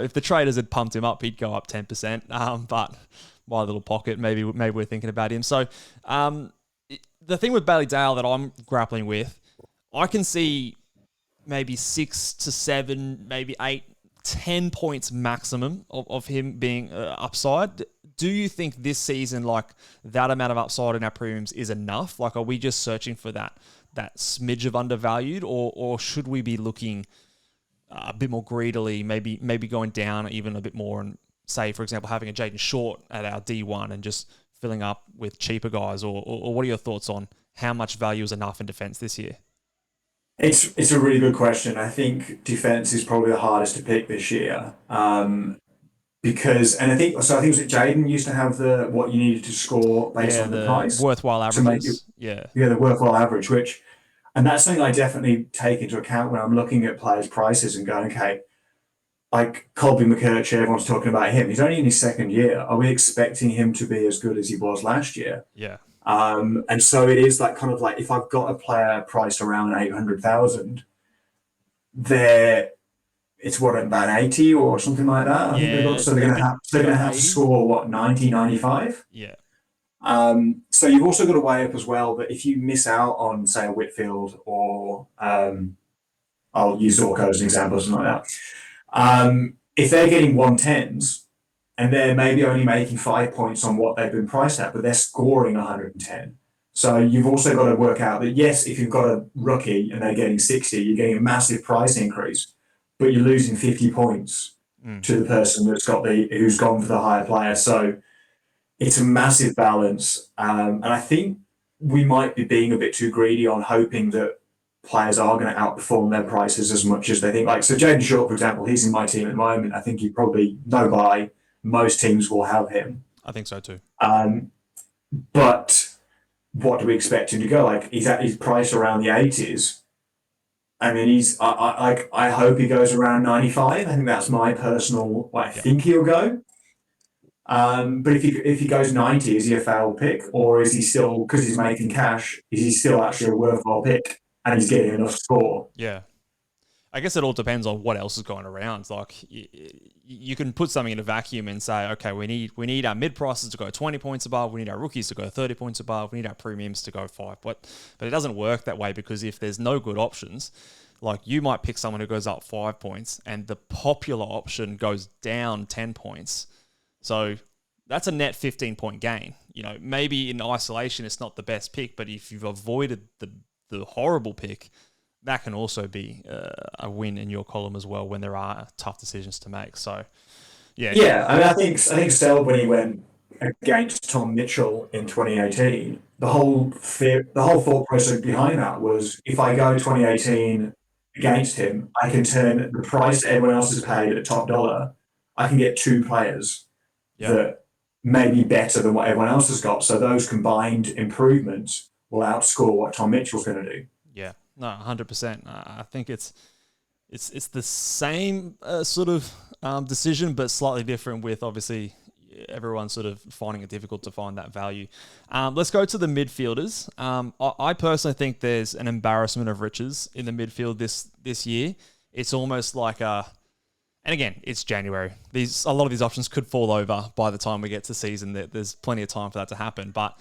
if the traders had pumped him up, he'd go up 10%. But my little pocket, maybe we're thinking about him. So the thing with Bailey Dale that I'm grappling with, I can see maybe 6 to 7, maybe 8, 10 points maximum of him being upside. Do you think this season, like that amount of upside in our premiums is enough? Like, are we just searching for that smidge of undervalued, or should we be looking a bit more greedily, maybe going down even a bit more and say, for example, having a Jaden Short at our D1 and just filling up with cheaper guys, or what are your thoughts on how much value is enough in defence this year? It's a really good question. I think defense is probably the hardest to pick this year. Because and I think so. I think it was Jaden used to have the what you needed to score based Yeah, on the the price worthwhile to make it averages. Yeah. the worthwhile average, and that's something I definitely take into account when I'm looking at players' prices and going, okay, like Colby McKercher, everyone's talking about him. He's only in his second year. Are we expecting him to be as good as he was last year? Yeah. And so it is like kind of like if I've got a player priced around 800,000, there it's what about 80 or something like that. I think they've got Yeah. so they're gonna have to 80. score what 90, 95. Yeah. So you've also got to weigh up as well that if you miss out on say a Whitfield or I'll use Zorko as an example, something like that. If they're getting 110s and they're maybe only making 5 points on what they've been priced at, but they're scoring 110. So you've also got to work out that, yes, if you've got a rookie and they're getting 60, you're getting a massive price increase, but you're losing 50 points to the person who's gone for the higher player. So it's a massive balance. And I think we might be being a bit too greedy on hoping that players are going to outperform their prices as much as they think. Like, so Jaden Short, for example, he's in my team at the moment. I think he probably, no buy, most teams will have him. I think so too. But what do we expect him to go? Like, he's priced around the 80s. I mean, I hope he goes around 95. I think that's my personal, I think he'll go. But if he goes 90, is he a foul pick? Or is he still, because he's making cash, is he still actually a worthwhile pick? And he's getting enough score. Yeah. I guess it all depends on what else is going around. Like, you can put something in a vacuum and say, okay, we need our mid prices to go 20 points above, we need our rookies to go 30 points above, we need our premiums to go 5. But it doesn't work that way, because if there's no good options, like you might pick someone who goes up 5 points and the popular option goes down 10 points. So that's a net 15-point gain. You know, maybe in isolation it's not the best pick, but if you've avoided the horrible pick, that can also be a win in your column as well when there are tough decisions to make. So, yeah. Yeah, I mean, I think Stel, when he went against Tom Mitchell in 2018, the whole thought process behind that was, if I go 2018 against him, I can turn the price that everyone else has paid at top dollar. I can get 2 players that may be better than what everyone else has got. So those combined improvements will outscore what Tom Mitchell's going to do. Yeah. No, 100%. I think it's the same sort of decision, but slightly different with obviously everyone sort of finding it difficult to find that value. Let's go to the midfielders. I personally think there's an embarrassment of riches in the midfield this year. It's almost like and again, it's January. A lot of these options could fall over by the time we get to season. There's plenty of time for that to happen, but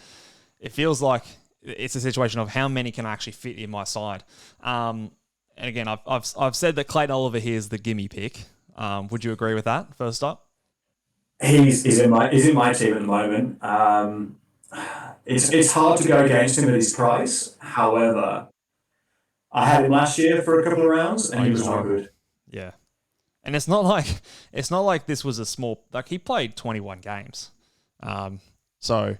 it feels like it's a situation of how many can actually fit in my side. And again, I've said that Clayton Oliver here is the gimme pick. Would you agree with that? First up, He's in my team at the moment. It's hard to go against him at his price. However, I had him last year for a couple of rounds, and he was not good. Yeah, and it's not like this was a small. Like he played 21 games, so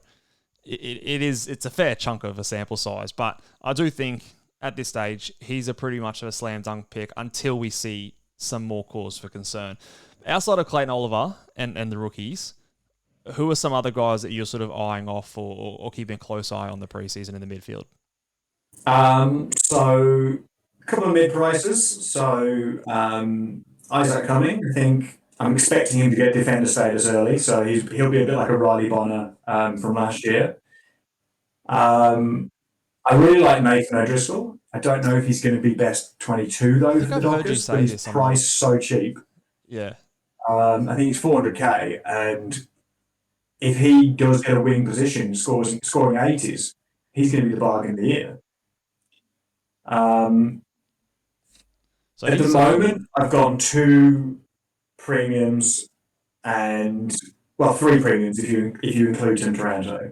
it's a fair chunk of a sample size. But I do think at this stage he's a pretty much of a slam dunk pick until we see some more cause for concern. Outside of Clayton Oliver and the rookies, who are some other guys that you're sort of eyeing off or keeping a close eye on the preseason in the midfield? So a couple of mid prices. So Isaac Cumming, I think I'm expecting him to get defender status early, so he'll be a bit like a Riley Bonner from last year. I really like Nathan O'Driscoll. I don't know if he's going to be best 22 though for the Dockers, but he's priced so cheap. Yeah. I think he's 400k, and if he does get a wing position, scoring 80s, he's going to be the bargain of the year. So at the moment, I've gone 2 premiums and 3 premiums if you include Tim Taranto.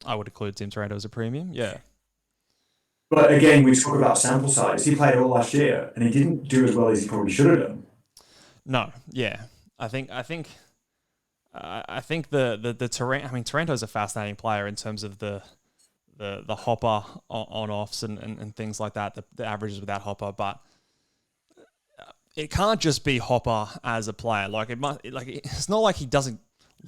I would include Tim Taranto as a premium, yeah. But again, we talk about sample size. He played all last year, and he didn't do as well as he probably should have done. No, yeah, I think the Taranto. I mean, Taranto's a fascinating player in terms of the hopper on offs and things like that. The averages without hopper, but it can't just be Hopper as a player. It's not like he doesn't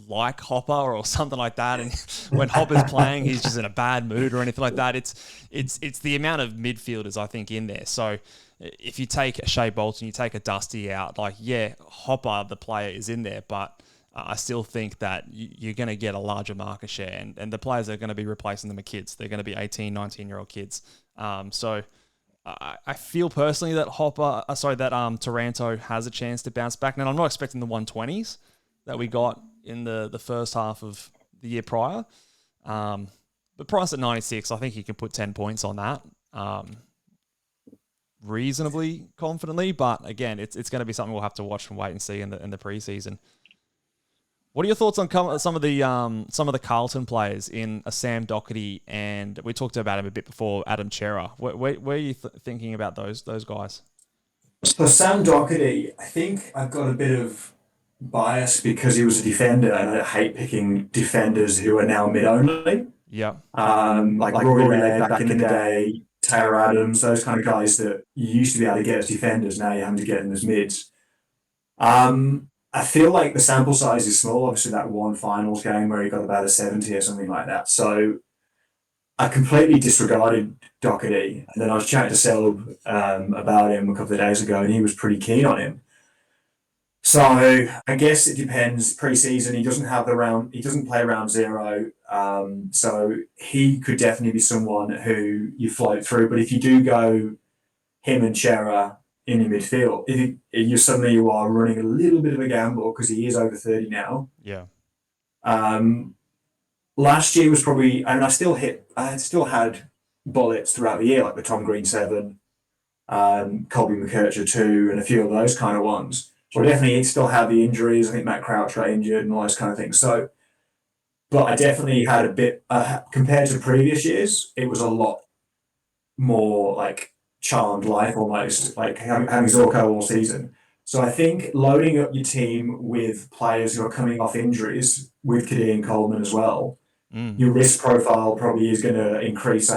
like Hopper or something like that. And when Hopper's playing, he's just in a bad mood or anything like that. It's the amount of midfielders I think in there. So if you take a Shea Bolton, you take a Dusty out, Hopper, the player, is in there, but I still think that you're going to get a larger market share, and the players that are going to be replacing them are kids. They're going to be 18, 19-year-old kids. So I feel personally that Taranto has a chance to bounce back. Now, I'm not expecting the 120s that we got in the first half of the year prior. But price at 96, I think you can put 10 points on that reasonably confidently. But again, it's going to be something we'll have to watch and wait and see in the preseason. What are your thoughts on some of the Carlton players in a Sam Doherty, and we talked about him a bit before, Adam Chera? Where are you thinking about those guys? So Sam Doherty, I think I've got a bit of bias because he was a defender, and I hate picking defenders who are now mid-only. Yeah. Like Rory Laird back in the day, Taylor Adams, those kind of guys that you used to be able to get as defenders, now you're having to get them as mids. I feel like the sample size is small. Obviously, that one finals game where he got about a 70 or something like that. So I completely disregarded Doherty. And then I was chatting to Selb about him a couple of days ago, and he was pretty keen on him. So I guess it depends. Pre-season, he doesn't play round 0. So he could definitely be someone who you float through. But if you do go him and Chera in your midfield, if you are running a little bit of a gamble because he is over 30 now. Yeah. Last year was probably, I still had bullets throughout the year, like the Tom Green 7, Colby McKercher 2, and a few of those kind of ones. So I definitely still had the injuries. I think Matt Crouch got injured and all those kind of things. So, but I definitely had a bit, compared to previous years, it was a lot more like charmed life almost, like having Zorko all season. So I think loading up your team with players who are coming off injuries, with Kadeen and Coleman as well, your risk profile probably is going to increase. So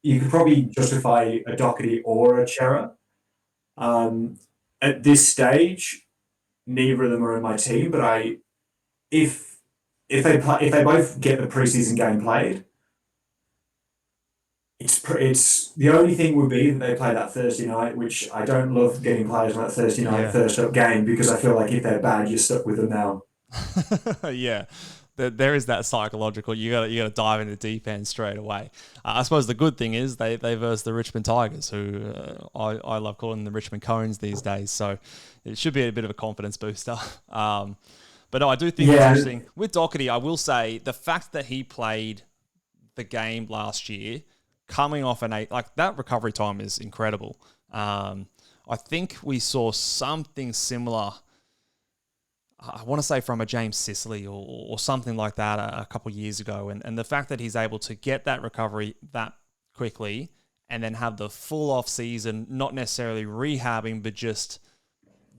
you could probably justify a Doherty or a Chera. At this stage, neither of them are in my team, but if they both get the preseason game played, it's the only thing would be that they play that Thursday night, which I don't love getting players on that Thursday night first up game, because I feel like if they're bad, you're stuck with them now. Yeah, there is that psychological. You gotta dive into the deep end straight away. I suppose the good thing is they verse the Richmond Tigers, who I love calling the Richmond Cones these days. So it should be a bit of a confidence booster. But no, I do think it's interesting with Doherty. I will say the fact that he played the game last year, coming off an 8, like that recovery time is incredible. I think we saw something similar. I want to say from a James Sicily or something like that a couple of years ago. And the fact that he's able to get that recovery that quickly and then have the full off season, not necessarily rehabbing, but just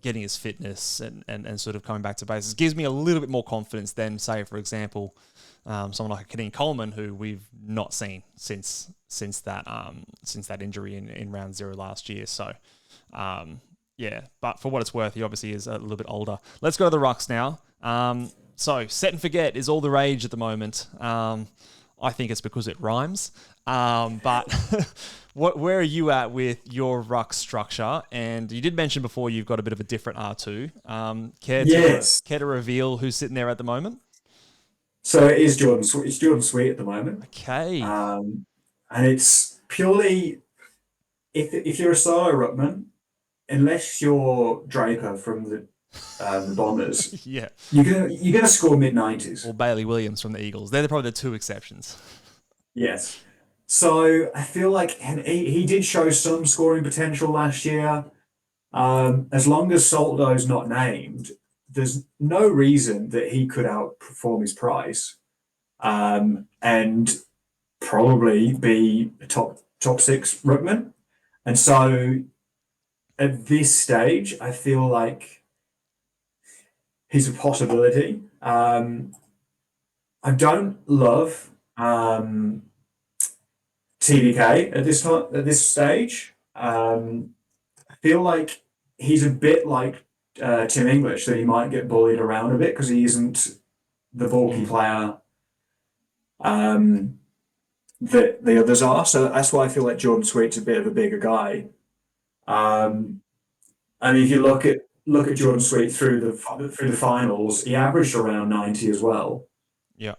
getting his fitness and sort of coming back to basics, gives me a little bit more confidence than, say, for example, someone like Kadeem Coleman, who we've not seen since that injury in round 0 last year. So, yeah, but for what it's worth, he obviously is a little bit older. Let's go to the rucks now. So set and forget is all the rage at the moment. I think it's because it rhymes. But where are you at with your ruck structure? And you did mention before you've got a bit of a different R2. Care to reveal who's sitting there at the moment? So it is Jordan. It's Jordan Sweet at the moment. Okay. And it's purely if you're a solo ruckman, unless you're Draper from the Bombers, yeah, you're gonna score mid-90s. Or Bailey Williams from the Eagles. They're probably the two exceptions. Yes. So I feel like he did show some scoring potential last year. As long as Soldo's not named, there's no reason that he could outperform his price, and probably be a top 6 ruckman. And so at this stage, I feel like he's a possibility. I don't love TDK at this stage. I feel like he's a bit like Tim English, that he might get bullied around a bit because he isn't the bulky player that the others are. So that's why I feel like Jordan Sweet's a bit of a bigger guy. And if you look at Jordan Sweet through the finals, he averaged around 90 as well. Yeah.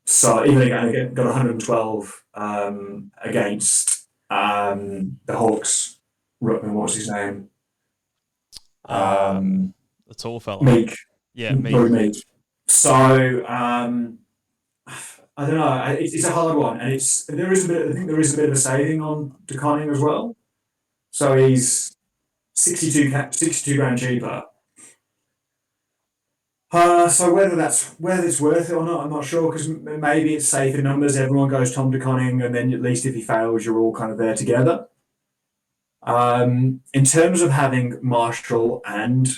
So even again got 112 against the Hawks. Ruckman, what's his name? The tall fella. Meek. Yeah, Meek. So I don't know. It's a hard one, and I think there is a bit of a saving on De Koning as well. So he's 62 grand cheaper. So whether it's worth it or not, I'm not sure, because maybe it's safe in numbers. Everyone goes Tom De Koning, and then at least if he fails, you're all kind of there together. In terms of having Marshall and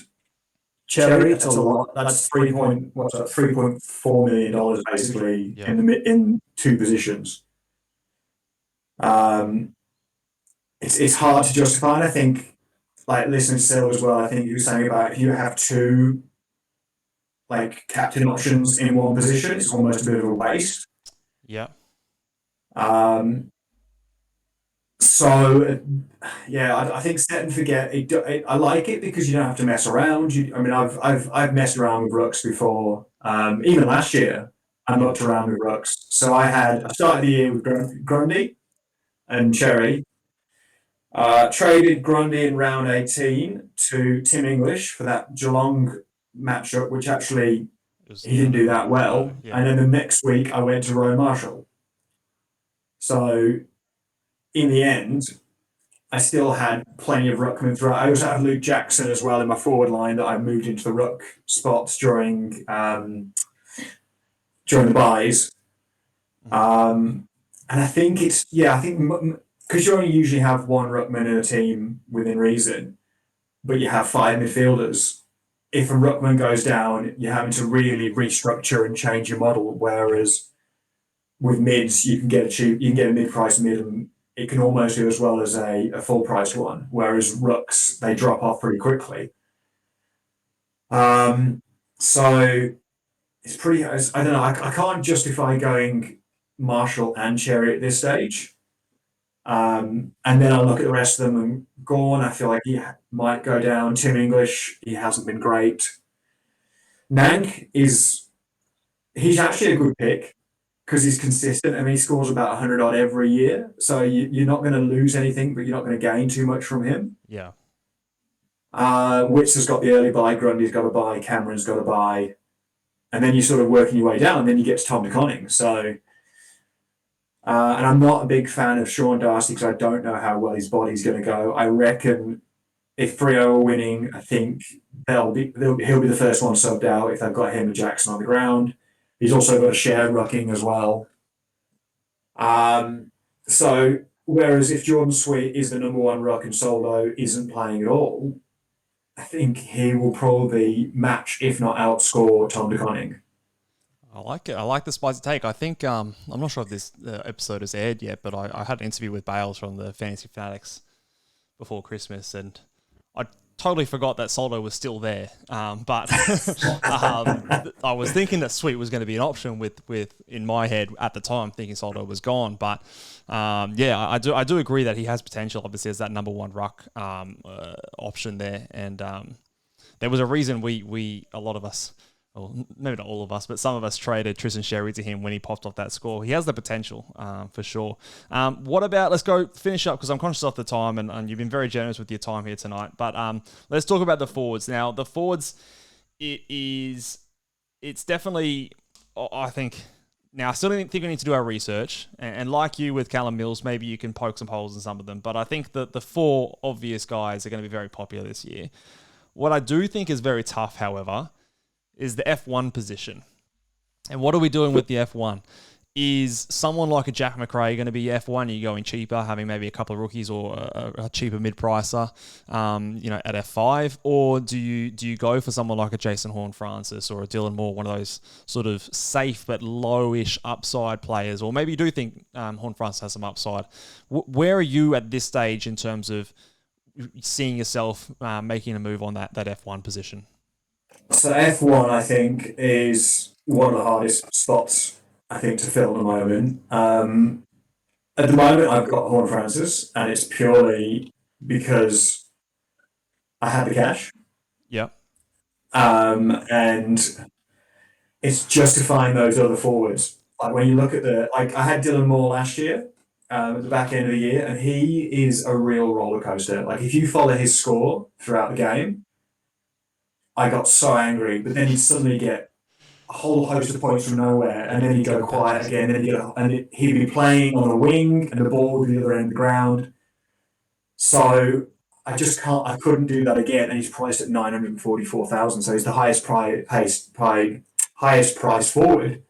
Cherry, that's a lot. That's $3.4 million basically in 2 positions. It's hard to justify, and I think, like listening to Sil as well, I think you were saying about if you have 2 like captain options in one position, it's almost a bit of a waste. Yeah. So yeah, I think set and forget. I like it because you don't have to mess around. I've messed around with rucks before. Even last year, I mucked around with rucks. So I started the year with Grundy and Cherry. Traded Grundy in round 18 to Tim English for that Geelong matchup, which actually he didn't do that well. Yeah. And then the next week I went to Rowan Marshall. So in the end, I still had plenty of ruck coming through. I also had Luke Jackson as well in my forward line that I moved into the ruck spots during the buys. And I think because you only usually have 1 ruckman in a team within reason, but you have 5 midfielders. If a ruckman goes down, you're having to really restructure and change your model. Whereas with mids, you can get a mid-price mid, and it can almost do as well as a full-price one. Whereas rucks, they drop off pretty quickly. So it's pretty. I don't know. I can't justify going Marshall and Cherry at this stage. And then I look at the rest of them, and Gorn, I feel like he might go down. Tim English, he hasn't been great. Nank he's actually a good pick because he's consistent. I mean, he scores about 100 odd every year. So you're not going to lose anything, but you're not going to gain too much from him. Yeah. Witz has got the early buy, Grundy's got a buy, Cameron's got a buy. And then you're sort of working your way down, and then you get to Tom de Koning. So, and I'm not a big fan of Sean Darcy because I don't know how well his body's going to go. I reckon if Freo are winning, I think he'll be the first one subbed out if they've got him and Jackson on the ground. He's also got a shared rucking as well. So whereas if Jordan Sweet is the number one ruck and Soldo isn't playing at all, I think he will probably match, if not outscore, Tom de Koning. I like it. I like the spicy take. I think, I'm not sure if this episode has aired yet, but I had an interview with Bales from the Fantasy Fanatics before Christmas, and I totally forgot that Soldo was still there. But I was thinking that Sweet was going to be an option with in my head at the time, thinking Soldo was gone. But I do agree that he has potential. Obviously, as that number one ruck option there, and there was a reason we a lot of us. Well, maybe not all of us, but some of us traded Tristan Sherry to him when he popped off that score. He has the potential, for sure. What about, let's go finish up because I'm conscious of the time and you've been very generous with your time here tonight. But let's talk about the forwards. Now, the forwards, it's definitely, I think, now I still think we need to do our research. And like you with Callum Mills, maybe you can poke some holes in some of them. But I think that the four obvious guys are going to be very popular this year. What I do think is very tough, however, is the F1 position. And what are we doing with the F1? Is someone like a Jack McRae going to be F1? Are you going cheaper, having maybe a couple of rookies or a cheaper mid-pricer, at F5? Or do you go for someone like a Jason Horne-Francis or a Dylan Moore, one of those sort of safe but lowish upside players? Or maybe you do think Horne-Francis has some upside. Where are you at this stage in terms of seeing yourself making a move on that F1 position? So F1, I think, is one of the hardest spots, I think, to fill at the moment. At the moment, I've got Horne-Francis, and it's purely because I have the cash. Yeah. And it's justifying those other forwards. Like when you look at I had Dylan Moore last year, at the back end of the year, and he is a real roller coaster. Like if you follow his score throughout the game, I got so angry, but then he'd suddenly get a whole host of points from nowhere, and then he'd go quiet again, and he'd be playing on a wing, and the ball would be the other end of the ground. So I couldn't do that again, and he's priced at 944,000, so he's the highest price forward,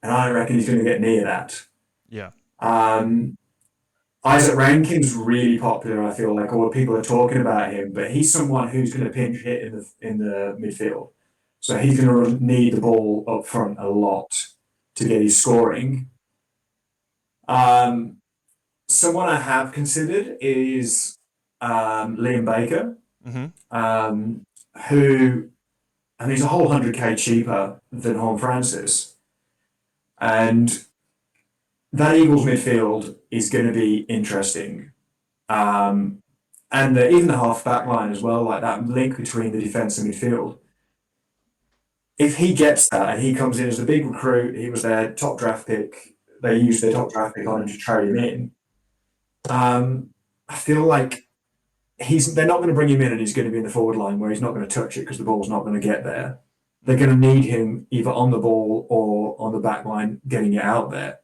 and I don't reckon he's going to get near that. Yeah. Isaac Rankin's really popular, I feel like, or people are talking about him, but he's someone who's going to pinch hit in the midfield. So he's going to need the ball up front a lot to get his scoring. Someone I have considered is Liam Baker, who, and he's a whole 100k cheaper than Horne-Francis. And that Eagles midfield is going to be interesting. And even the half-back line as well, like that link between the defence and midfield. If he gets that and he comes in as a big recruit, he was their top draft pick, they used their top draft pick on him to trade him in. I feel like they're not going to bring him in and he's going to be in the forward line where he's not going to touch it because the ball's not going to get there. They're going to need him either on the ball or on the back line getting it out there.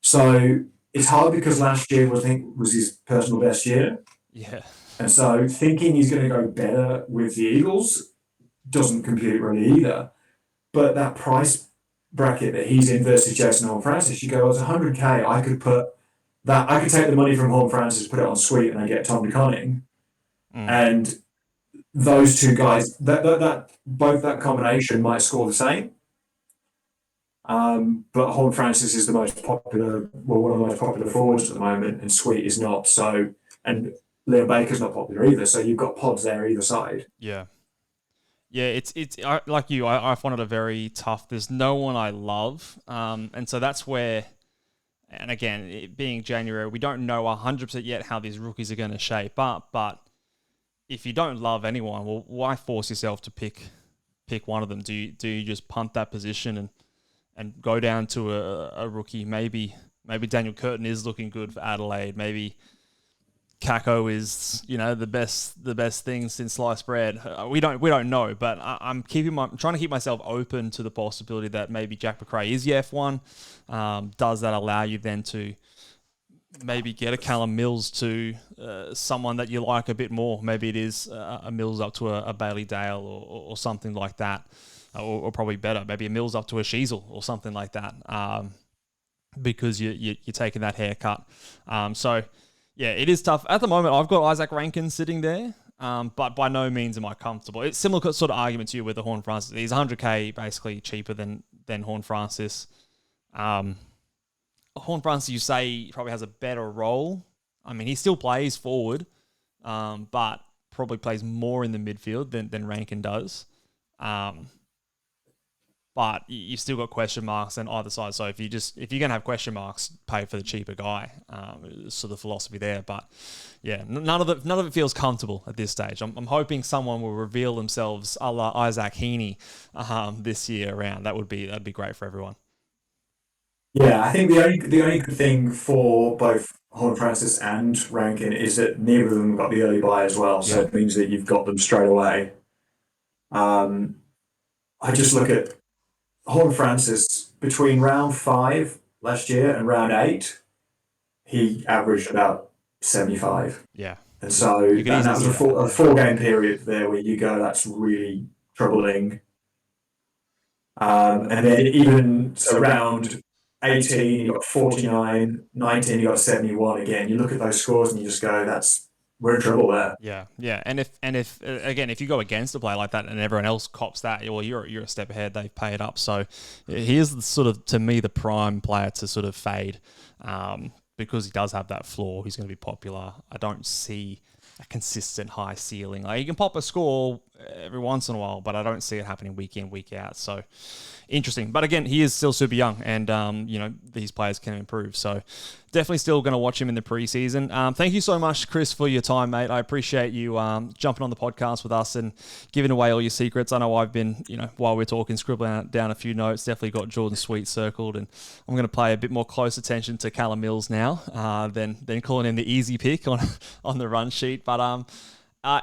So it's hard because last year was his personal best year. Yeah. And so thinking he's going to go better with the Eagles doesn't compute really either. But that price bracket that he's in versus Jason Horne-Francis, you go, it's 100k, I could take the money from Horne-Francis, put it on Sweet, and I get Tom de Koning. And those two guys, both that combination might score the same. But Horne-Francis is the most popular, one of the most popular forwards at the moment, and Sweet is not. So, and Liam Baker's not popular either. So you've got pods there either side. Yeah. Yeah, it's like you. I find it a very tough. There's no one I love, and so that's where And again, it being January, we don't know 100% yet how these rookies are going to shape up. But if you don't love anyone, well, why force yourself to pick one of them? Do you just punt that position and go down to a rookie? Maybe Daniel Curtin is looking good for Adelaide. Maybe Kako is, the best thing since sliced bread. We don't know, but I'm trying to keep myself open to the possibility that maybe Jack McRae is the F1. Does that allow you then to maybe get a Callum Mills to someone that you like a bit more? Maybe it is a Mills up to a Bailey Dale or something like that, or probably better, maybe a Mills up to a Sheasel or something like that, because you're taking that haircut. So yeah, it is tough. At the moment, I've got Isaac Rankin sitting there, but by no means am I comfortable. It's similar sort of argument to you with the Horn Francis. He's 100k basically cheaper than Horn Francis. Horn Francis, you say, probably has a better role. I mean, he still plays forward, but probably plays more in the midfield than Rankin does. But you've still got question marks on either side. So if you're going to have question marks, pay for the cheaper guy. Sort of philosophy there. But yeah, none of it feels comfortable at this stage. I'm hoping someone will reveal themselves a la Isaac Heaney this year around. That'd be great for everyone. Yeah, I think the only good thing for both Horn Francis and Rankin is that neither of them got the early buy as well. So it means that you've got them straight away. I just look at Horn Francis between round 5 last year and round 8, he averaged about 75. Yeah. And so that was a 4-game period there where you go, that's really troubling. And then even around 18, you got 49, 19, you got 71 again. You look at those scores and you just go, we're in trouble there. Yeah. And if again, if you go against a player like that and everyone else cops that, well, you're a step ahead. They've paid up. So he is sort of, to me, the prime player to sort of fade, because he does have that floor. He's going to be popular. I don't see a consistent high ceiling. Like, he can pop a score every once in a while, but I don't see it happening week in, week out. So interesting. But again, he is still super young, and these players can improve. So definitely still going to watch him in the preseason. Thank you so much, Chris, for your time, mate. I appreciate you jumping on the podcast with us and giving away all your secrets. I know I've been, while we're talking, scribbling down a few notes. Definitely got Jordan Sweet circled, and I'm going to pay a bit more close attention to Callum Mills now than calling him the easy pick on the run sheet. But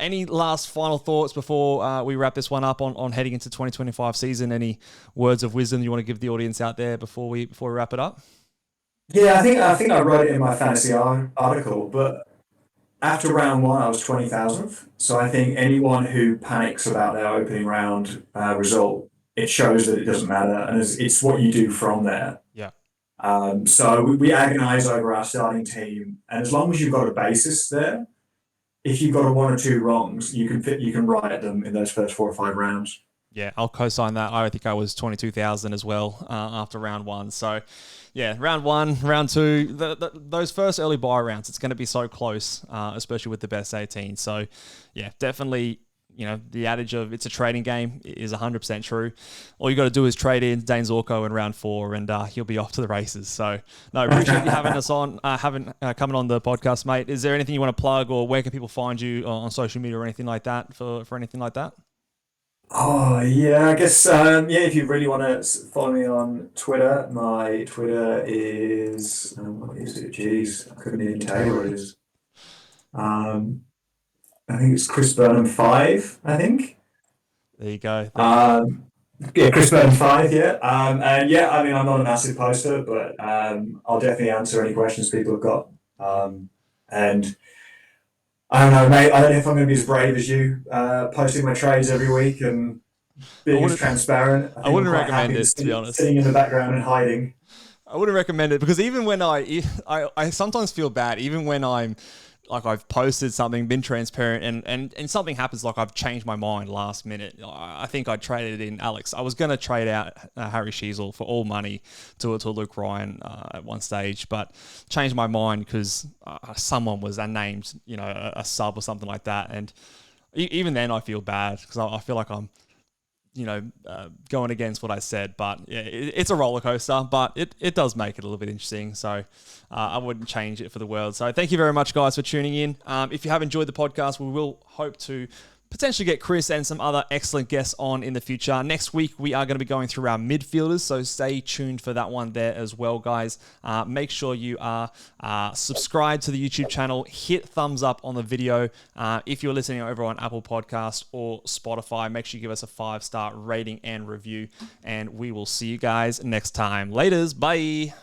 any last final thoughts before we wrap this one up on heading into 2025 season? Any words of wisdom you want to give the audience out there before we wrap it up? Yeah, I think I wrote it in my fantasy article, but after round 1, I was 20,000th. So I think anyone who panics about their opening round result, it shows that it doesn't matter, and it's what you do from there. Yeah. So we agonise over our starting team, and as long as you've got a basis there, if you've got a 1 or 2 wrongs, you can riot them in those first 4 or 5 rounds. Yeah, I'll co-sign that. I think I was 22,000 as well after round 1. So, yeah, round 1, round 2, those first early buy rounds, it's going to be so close, especially with the best 18. So, yeah, definitely, the adage of it's a trading game is 100% true. All you got to do is trade in Dane Zorko in round 4, and he'll be off to the races. So, no, appreciate you having us on, coming on the podcast, mate. Is there anything you want to plug, or where can people find you on social media or anything like that for anything like that? Oh, yeah, I guess, if you really want to follow me on Twitter, my Twitter is, what is it? Jeez, I couldn't even tell you what it is. I think it's Chris Burnham 5, I think. There you go. Chris Burnham 5, yeah. And yeah, I mean, I'm not a massive poster, but I'll definitely answer any questions people have got. And I don't know, mate. I don't know if I'm going to be as brave as you, posting my trades every week and being as transparent. I wouldn't recommend it, to be honest. Sitting in the background and hiding. I wouldn't recommend it, because even when I sometimes feel bad, even when I'm like, I've posted something, been transparent, and something happens, like I've changed my mind last minute. I think I traded in Alex. I was going to trade out Harry Sheasel for all money to Luke Ryan at one stage, but changed my mind because someone was unnamed, a sub or something like that. And even then I feel bad, because I feel like I'm going against what I said, but yeah, it's a roller coaster, but it does make it a little bit interesting. So I wouldn't change it for the world. So thank you very much, guys, for tuning in. If you have enjoyed the podcast, we will hope to potentially get Chris and some other excellent guests on in the future. Next week, we are going to be going through our midfielders, so stay tuned for that one there as well, guys. Make sure you are subscribed to the YouTube channel. Hit thumbs up on the video. If you're listening over on Apple Podcasts or Spotify, make sure you give us a 5-star rating and review, and we will see you guys next time. Laters, bye!